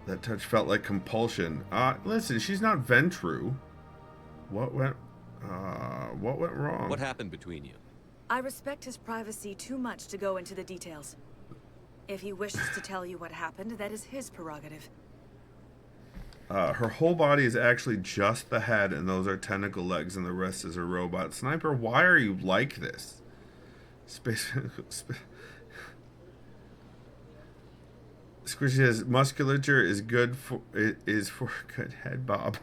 That touch felt like compulsion. Listen, she's not Ventrue. What went wrong? What happened between you? I respect his privacy too much to go into the details. If he wishes to tell you what happened, that is his prerogative. Her whole body is actually just the head, and those are tentacle legs, and the rest is a robot. Sniper, why are you like this? Squishy says musculature is good for good head bob.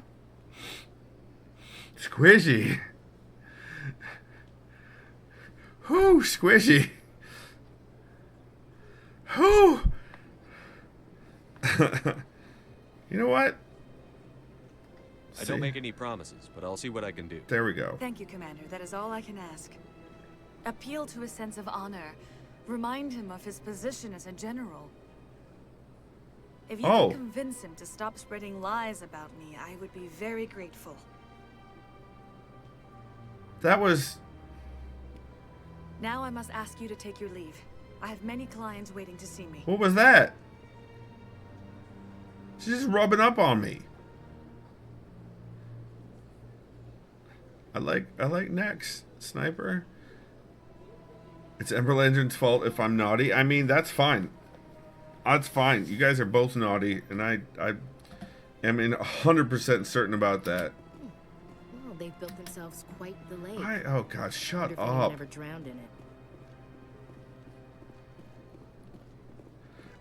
Squishy. Whoo, squishy. Whoo. You know what? I don't make any promises, but I'll see what I can do. There we go. Thank you, Commander. That is all I can ask. Appeal to his sense of honor. Remind him of his position as a general. If you can convince him to stop spreading lies about me, I would be very grateful. That was... Now I must ask you to take your leave. I have many clients waiting to see me. What was that? She's just rubbing up on me. I like next, Sniper. It's Ember Lantern's fault if I'm naughty. I mean, that's fine. That's fine. You guys are both naughty, and I am 100% certain about that. Well, they've built themselves quite the lake. Oh God, shut Wonder if up. anyone ever drowned in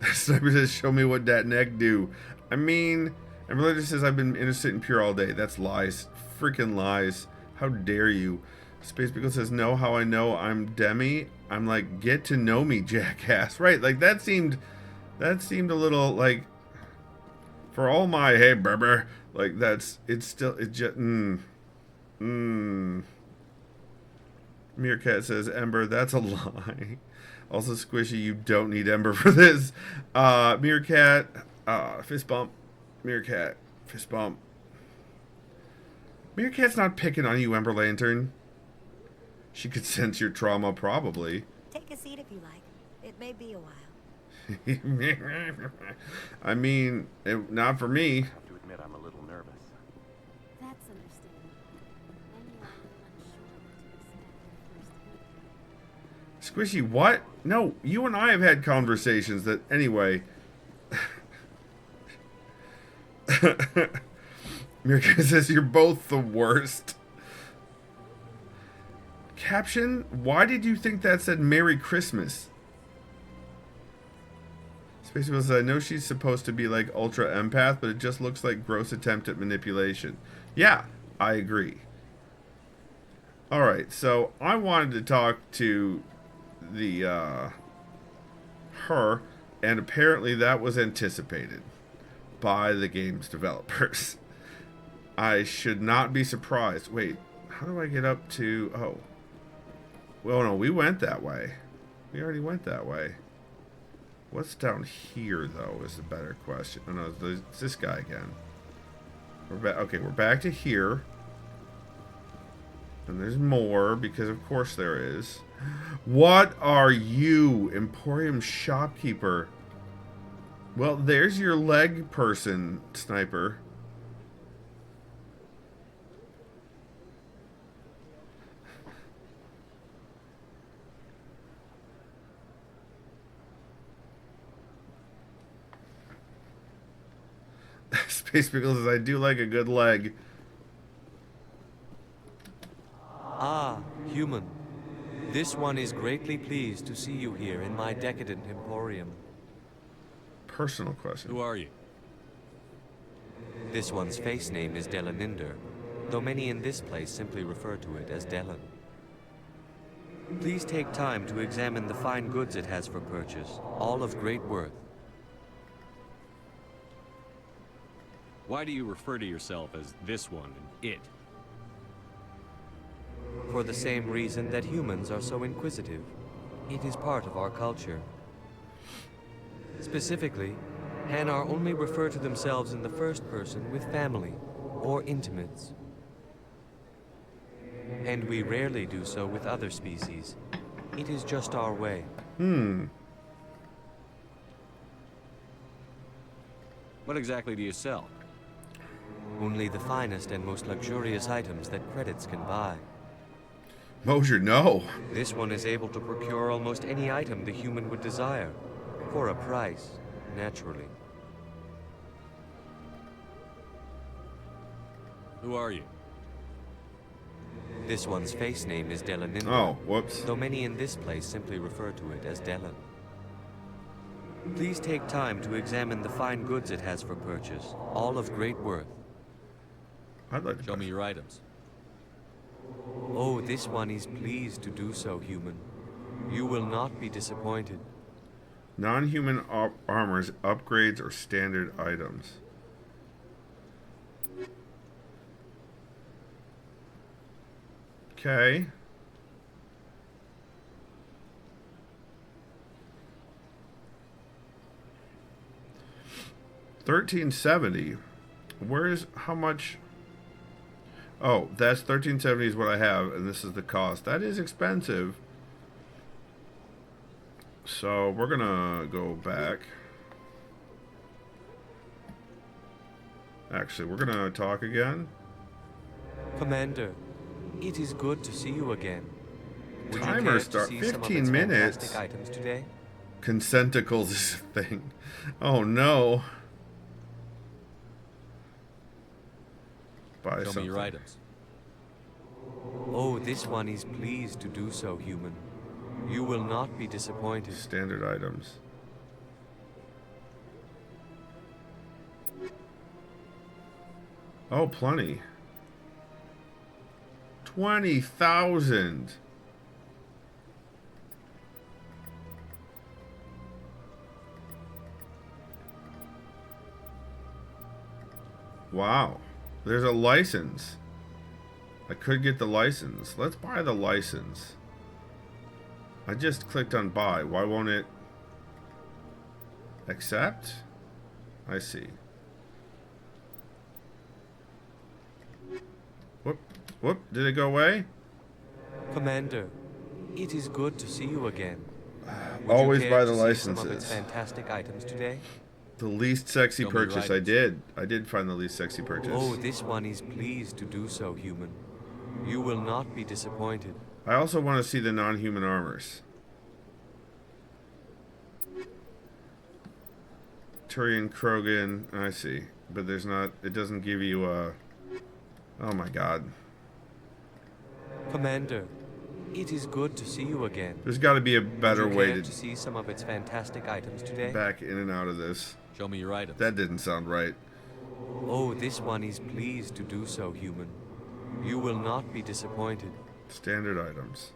it. Sniper says, "Show me what that neck do." I mean, Ember Lantern says I've been innocent and pure all day. That's lies. Freaking lies. How dare you? Space Beagle says, "Know how I know I'm Demi?" I'm like, "Get to know me, jackass." Right? Like that seemed a little like, for all my hey berber, like it's just Meerkat says, "Ember, that's a lie." Also, Squishy, you don't need Ember for this. Meerkat, fist bump. Meerkat, fist bump. Meerkat's not picking on you, Ember Lantern. She could sense your trauma, probably. Take a seat if you like. It may be a while. I mean, not for me. I have to admit, I'm a little nervous. That's understandable. Squishy, what? No, you and I have had conversations that... Anyway. Mirka says you're both the worst. Caption, why did you think that said Merry Christmas? Space Bill says, I know she's supposed to be like ultra empath, but it just looks like gross attempt at manipulation. Yeah, I agree. Alright, so I wanted to talk to the her, and apparently that was anticipated by the game's developers. I should not be surprised. Wait, how do I get up to... Oh. Well, no, we went that way. We already went that way. What's down here, though, is the better question. Oh, no, it's this guy again. We're back. Okay, we're back to here. And there's more, because of course there is. What are you, Emporium Shopkeeper? Well, there's your leg person, Sniper. Space Pickle says, I do like a good leg. Ah, human. This one is greatly pleased to see you here in my decadent emporium. Personal question. Who are you? This one's face name is Delaninder, though many in this place simply refer to it as Delan. Please take time to examine the fine goods it has for purchase, all of great worth. Why do you refer to yourself as this one and it? For the same reason that humans are so inquisitive. It is part of our culture. Specifically, Hanar only refer to themselves in the first person with family or intimates. And we rarely do so with other species. It is just our way. What exactly do you sell? Only the finest and most luxurious items that credits can buy. Mosier, no. This one is able to procure almost any item the human would desire, for a price, naturally. Who are you? This one's face name is Delaninder. Oh, whoops. Though many in this place simply refer to it as Delan. Please take time to examine the fine goods it has for purchase, all of great worth. I'd like to show me your items. Oh, this one is pleased to do so, human. You will not be disappointed. Non-human armors, upgrades, or standard items. Okay. $13.70. Where's how much? Oh, that's $13.70 is what I have, and this is the cost. That is expensive. So we're gonna go back. Actually, we're gonna talk again. Commander, it is good to see you again. Would Timer you care start. to see 15 some of its minutes. fantastic items today? Consenticles is a thing. Oh no. Buy show something. me your items. Oh, this one is pleased to do so, human. You will not be disappointed. Standard items. Oh, plenty. 20,000. Wow. There's a license. I could get the license. Let's buy the license. I just clicked on buy. Why won't it accept? I see. Whoop. Whoop. Did it go away? Commander, it is good to see you again. Would Always you care buy the to see some of licenses. its fantastic items today? The least sexy Show me your purchase. I items. did. I did find the least sexy purchase. Oh, this one is pleased to do so, human. You will not be disappointed. I also want to see the non-human armors. Turian Krogan. I see. But there's not... It doesn't give you a... Oh my god. Commander, it is good to see you again. There's got to be a better Would you way care to see some of its fantastic items today? back in and out of this. Show me your items. That didn't sound right. Oh, this one is pleased to do so, human. You will not be disappointed. Standard items.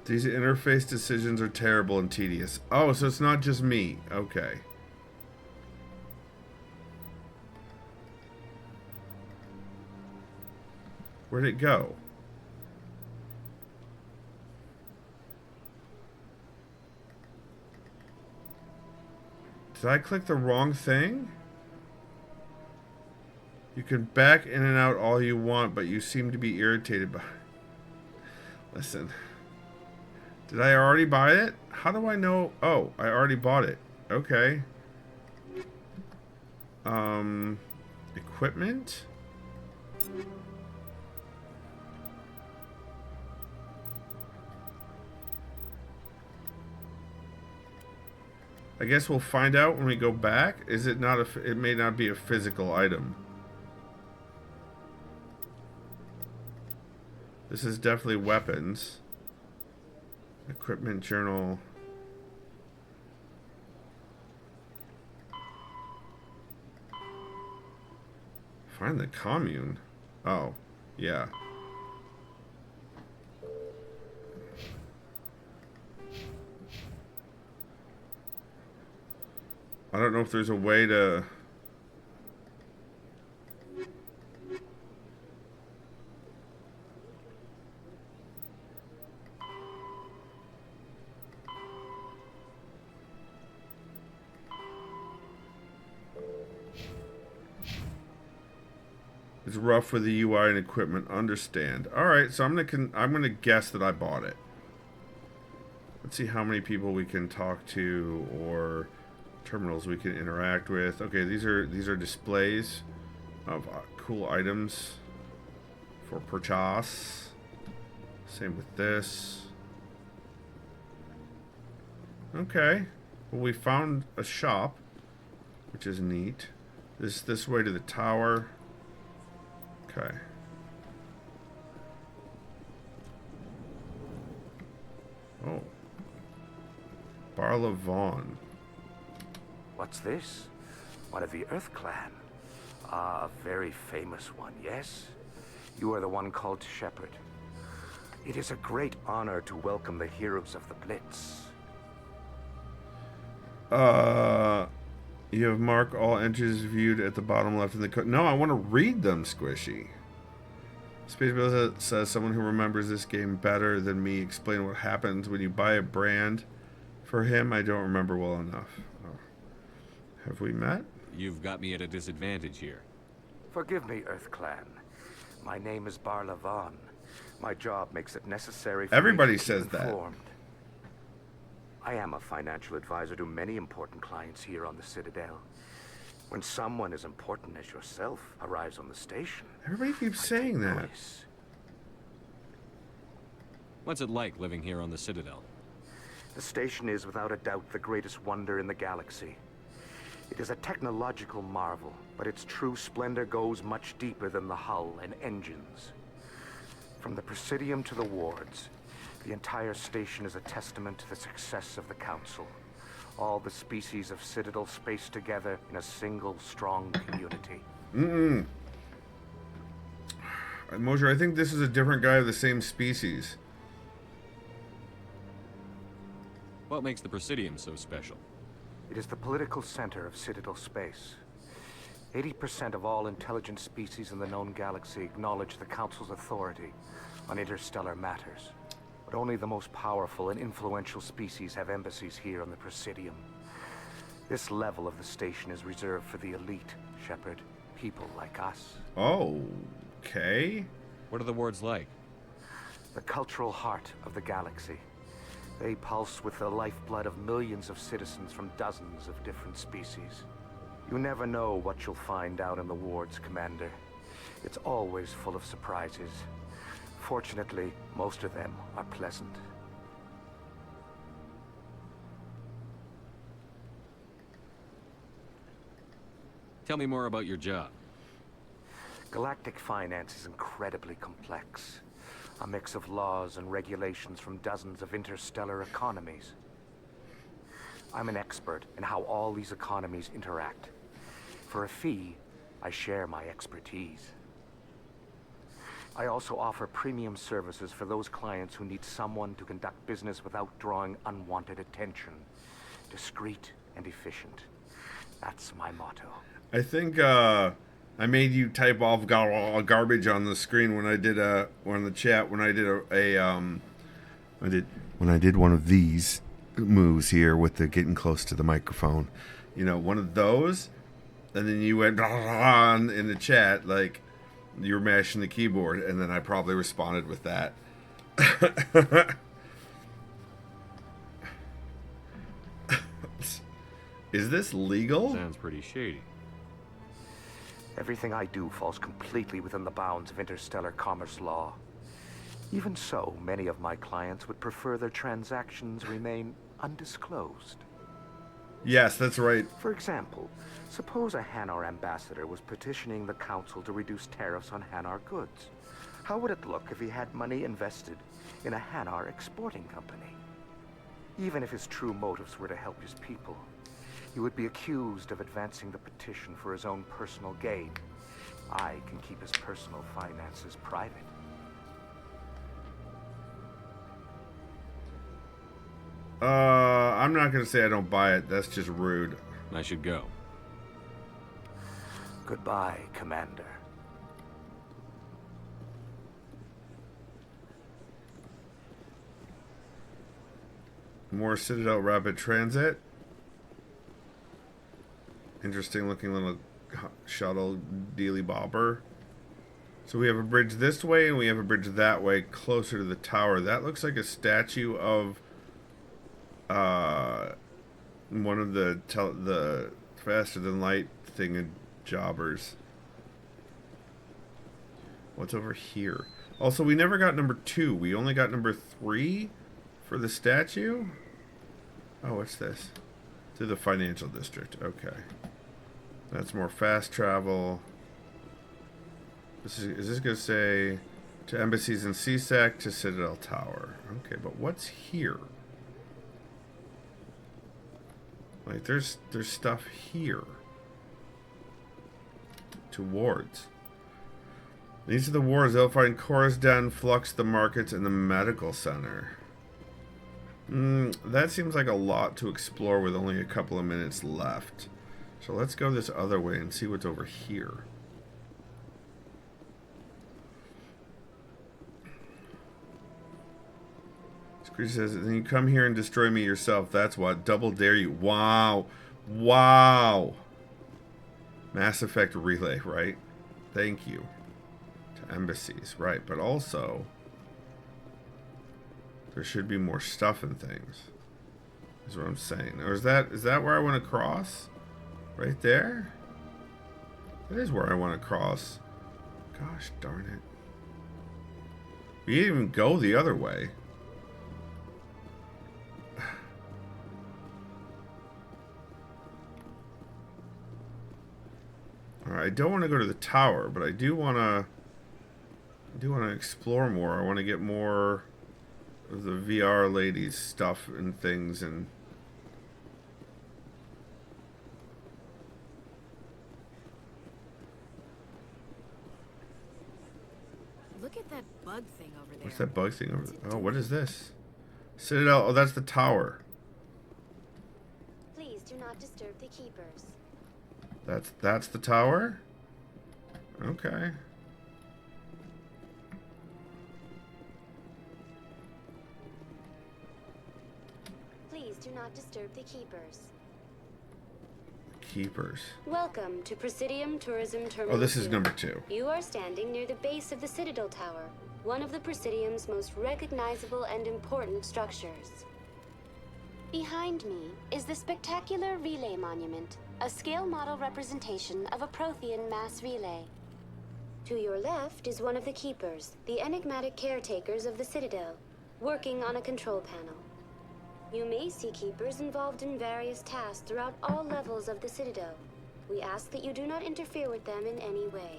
These interface decisions are terrible and tedious. Oh, so it's not just me. Okay. Where'd it go? Did I click the wrong thing? You can back in and out all you want, but you seem to be irritated by... Listen. Did I already buy it? How do I know? Oh, I already bought it. Okay. Equipment? I guess we'll find out when we go back. Is it not a... It may not be a physical item. This is definitely weapons. Equipment journal. Find the commune. Oh, yeah. I don't know if there's a way to... It's rough with the UI and equipment. Understand. All right, so I'm gonna guess that I bought it. Let's see how many people we can talk to or terminals we can interact with. Okay, these are displays of cool items for purchase. Same with this. Okay. Well, we found a shop, which is neat. This way to the tower. Okay. Oh. Barla Vaughn. What's this? One of the Earth Clan. Ah, a very famous one, yes? You are the one called Shephard. It is a great honor to welcome the heroes of the Blitz. You have marked all entries viewed at the bottom left in the code. No, I want to read them, Squishy. Space Bill says someone who remembers this game better than me explain what happens when you buy a brand for him. I don't remember well enough. Oh. Have we met? You've got me at a disadvantage here. Forgive me, Earth Clan. My name is Barla Vaughn. My job makes it necessary for Everybody me to says keep that. informed. I am a financial advisor to many important clients here on the Citadel. When someone as important as yourself arrives on the station... Everybody keeps saying that. Notice. What's it like living here on the Citadel? The station is without a doubt the greatest wonder in the galaxy. It is a technological marvel, but its true splendor goes much deeper than the hull and engines. From the Presidium to the wards, the entire station is a testament to the success of the Council. All the species of Citadel spaced together in a single, strong community. Mosher, I think this is a different guy of the same species. What makes the Presidium so special? It is the political center of Citadel space. 80% of all intelligent species in the known galaxy acknowledge the Council's authority on interstellar matters. But only the most powerful and influential species have embassies here on the Presidium. This level of the station is reserved for the elite, Shephard. People like us. Oh, okay. What are the wards like? The cultural heart of the galaxy. They pulse with the lifeblood of millions of citizens from dozens of different species. You never know what you'll find out in the wards, Commander. It's always full of surprises. Fortunately, most of them are pleasant. Tell me more about your job. Galactic finance is incredibly complex. A mix of laws and regulations from dozens of interstellar economies. I'm an expert in how all these economies interact. For a fee, I share my expertise. I also offer premium services for those clients who need someone to conduct business without drawing unwanted attention. Discreet and efficient. That's my motto. I think I made you type off garbage on the screen when I did or in the chat when I did one of these moves here with the getting close to the microphone. You know, one of those, and then you went in the chat like you were mashing the keyboard, and then I probably responded with that. Is this legal? Sounds pretty shady. Everything I do falls completely within the bounds of interstellar commerce law. Even so, many of my clients would prefer their transactions remain undisclosed. Yes, that's right. For example, suppose a Hanar ambassador was petitioning the Council to reduce tariffs on Hanar goods. How would it look if he had money invested in a Hanar exporting company? Even if his true motives were to help his people, he would be accused of advancing the petition for his own personal gain. I can keep his personal finances private. I'm not going to say I don't buy it. That's just rude. I should go. Goodbye, Commander. More Citadel Rapid Transit. Interesting looking little shuttle dealy bobber. So we have a bridge this way and we have a bridge that way closer to the tower. That looks like a statue of one of the faster than light jobbers. What's over here? Also, we never got number 2. We only got number 3 for the statue. Oh, what's this? To the financial district. Okay. That's more fast travel. Is this going to say to embassies in CSAC to Citadel Tower? Okay, but what's here? Like, there's stuff here. to wards. These are the wards. They'll find Cora's Den, Flux, the markets, and the medical center. That seems like a lot to explore with only a couple of minutes left. So let's go this other way and see what's over here. Screech says, then you come here and destroy me yourself. That's what. Double dare you. Wow. Wow. Mass Effect Relay, right? Thank you. To embassies, right. But also, there should be more stuff and things. Is what I'm saying. Or is that where I want to cross? Right there? That is where I want to cross. Gosh darn it. We didn't even go the other way. Alright, I don't want to go to the tower, but I do want to explore more. I want to get more of the VR ladies stuff and things and Look at that bug thing over there. what's that bug thing over there? Oh, what is this? Citadel. Oh, that's the tower. Please do not disturb the keepers. That's the tower? Okay. Please do not disturb the keepers. Keepers. Welcome to Presidium Tourism Terminal. Oh, this is 2. number 2. You are standing near the base of the Citadel Tower, one of the Presidium's most recognizable and important structures. Behind me is the spectacular Relay Monument, a scale model representation of a Prothean mass relay. To your left is one of the Keepers, the enigmatic caretakers of the Citadel, working on a control panel. You may see Keepers involved in various tasks throughout all levels of the Citadel. We ask that you do not interfere with them in any way.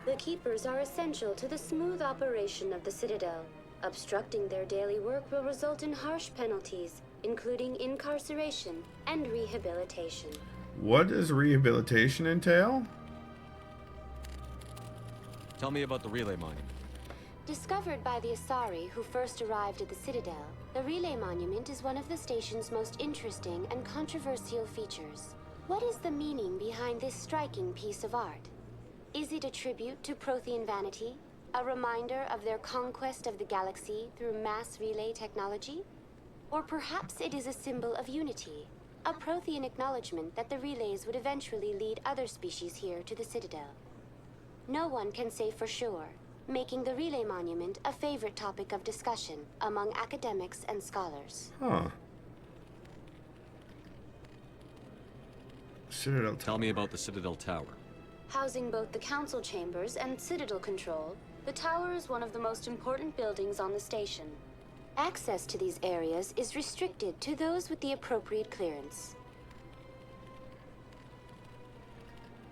The Keepers are essential to the smooth operation of the Citadel. Obstructing their daily work will result in harsh penalties, including incarceration and rehabilitation. What does rehabilitation entail? Tell me about the Relay Monument. Discovered by the Asari who first arrived at the Citadel, the Relay Monument is one of the station's most interesting and controversial features. What is the meaning behind this striking piece of art? Is it a tribute to Prothean vanity? A reminder of their conquest of the galaxy through mass relay technology? Or perhaps it is a symbol of unity, a Prothean acknowledgement that the relays would eventually lead other species here to the Citadel. No one can say for sure, making the Relay Monument a favorite topic of discussion among academics and scholars. Huh. Citadel. Tell me about the Citadel Tower. Housing both the council chambers and Citadel control, the tower is one of the most important buildings on the station. Access to these areas is restricted to those with the appropriate clearance.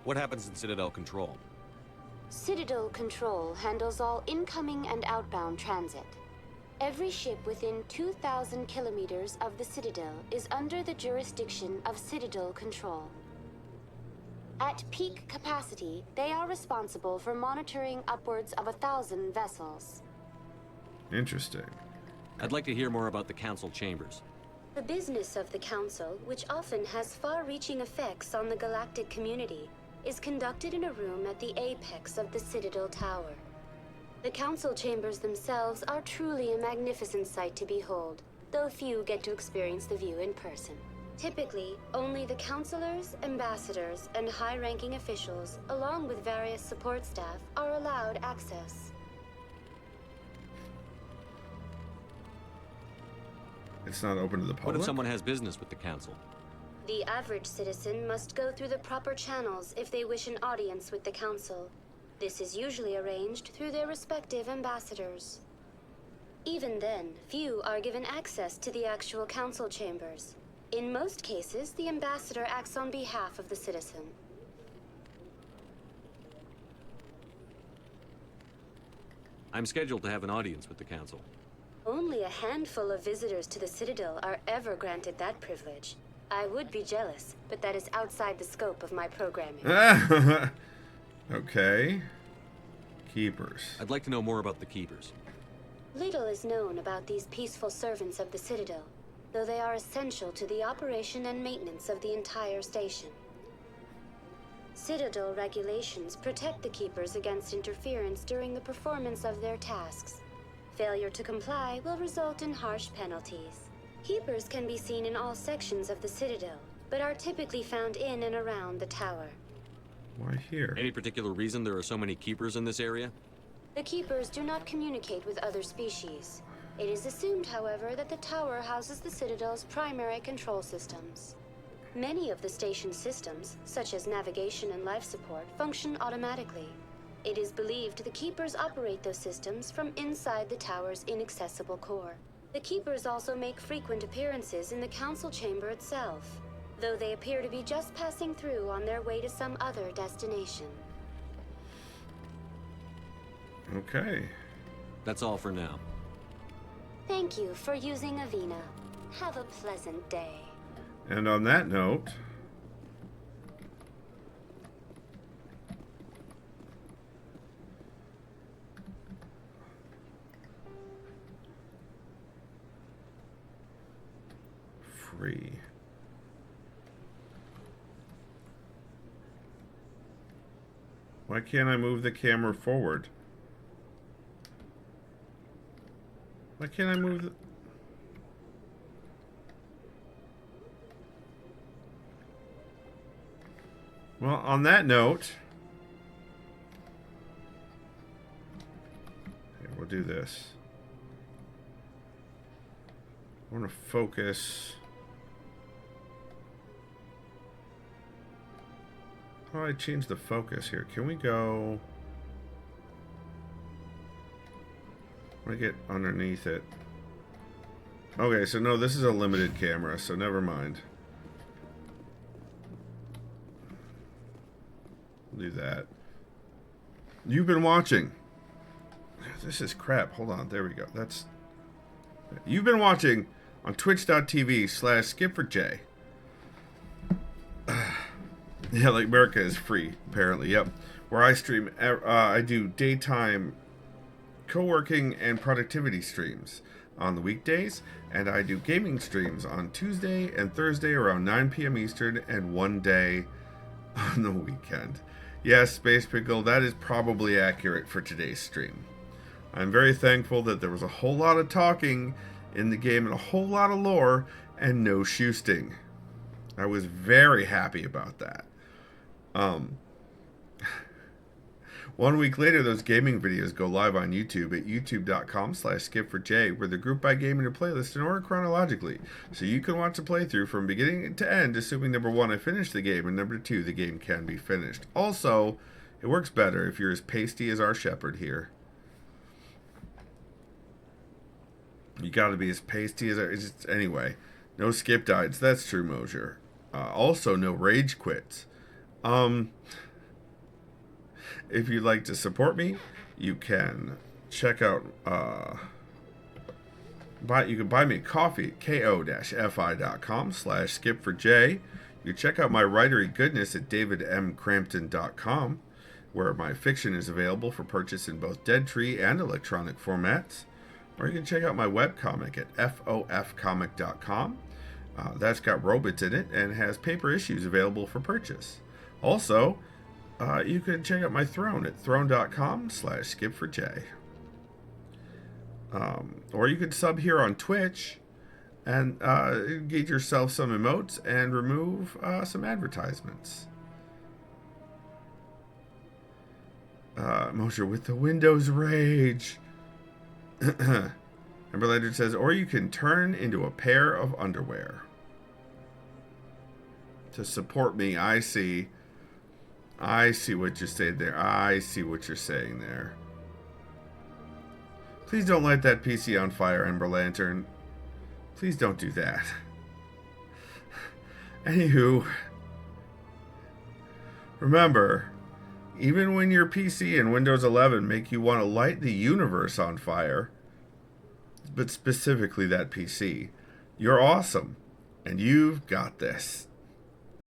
What happens in Citadel Control? Citadel Control handles all incoming and outbound transit. Every ship within 2,000 kilometers of the Citadel is under the jurisdiction of Citadel Control. At peak capacity, they are responsible for monitoring upwards of 1,000 vessels. Interesting. I'd like to hear more about the Council Chambers. The business of the Council, which often has far-reaching effects on the galactic community, is conducted in a room at the apex of the Citadel Tower. The Council Chambers themselves are truly a magnificent sight to behold, though few get to experience the view in person. Typically, only the councilors, ambassadors, and high-ranking officials, along with various support staff, are allowed access. It's not open to the public? What if someone has business with the Council? The average citizen must go through the proper channels if they wish an audience with the Council. This is usually arranged through their respective ambassadors. Even then, few are given access to the actual Council chambers. In most cases, the ambassador acts on behalf of the citizen. I'm scheduled to have an audience with the Council. Only a handful of visitors to the Citadel are ever granted that privilege. I would be jealous, but that is outside the scope of my programming. Okay. Keepers. I'd like to know more about the Keepers. Little is known about these peaceful servants of the Citadel, though they are essential to the operation and maintenance of the entire station. Citadel regulations protect the Keepers against interference during the performance of their tasks. Failure to comply will result in harsh penalties. Keepers can be seen in all sections of the Citadel, but are typically found in and around the tower. Why here? Any particular reason there are so many Keepers in this area? The Keepers do not communicate with other species. It is assumed, however, that the tower houses the Citadel's primary control systems. Many of the station's systems, such as navigation and life support, function automatically. It is believed the Keepers operate those systems from inside the tower's inaccessible core. The Keepers also make frequent appearances in the council chamber itself, though they appear to be just passing through on their way to some other destination. Okay. That's all for now. Thank you for using Avina. Have a pleasant day. And on that note, free. Why can't I move the camera forward? Why can't I move the... Well, on that note, okay, we'll do this. I want to focus. How do I change the focus here? Can we go... I want to get underneath it. Okay, so no, this is a limited camera, so never mind. We'll do that. You've been watching. This is crap. Hold on. There we go. That's... You've been watching on twitch.tv/SkipForJ. Yeah, like America is free, apparently. Yep. Where I stream, I do daytime co-working and productivity streams on the weekdays, and I do gaming streams on Tuesday and Thursday around 9 p.m. Eastern and one day on the weekend. Yes, Space Pickle, that is probably accurate for today's stream. I'm very thankful that there was a whole lot of talking in the game and a whole lot of lore and no shoosting. I was very happy about that. 1 week later, those gaming videos go live on YouTube at youtube.com/SkipForJ, where they're grouped by game in a playlist in order chronologically. So you can watch the playthrough from beginning to end, assuming number 1, I finished the game, and number 2, the game can be finished. Also, it works better if you're as pasty as our Shephard here. You gotta be as pasty as our... Anyway, no skip dieds. That's true, Mosier. Also, no rage quits. If you'd like to support me, you can check out, you can buy me a coffee at ko-fi.com/skipforj. You can check out my writery goodness at davidmcrampton.com, where my fiction is available for purchase in both Dead Tree and electronic formats. Or you can check out my webcomic at fofcomic.com. That's got robots in it and has paper issues available for purchase. Also, you can check out my throne at throne.com/skipforj. Or you could sub here on Twitch and get yourself some emotes and remove some advertisements. Mosher with the Windows rage. Amber Legend says, or you can turn into a pair of underwear. To support me, I see what you're saying there. I see what you're saying there. Please don't light that PC on fire, Ember Lantern. Please don't do that. Anywho, remember, even when your PC and Windows 11 make you want to light the universe on fire, but specifically that PC, you're awesome. And you've got this.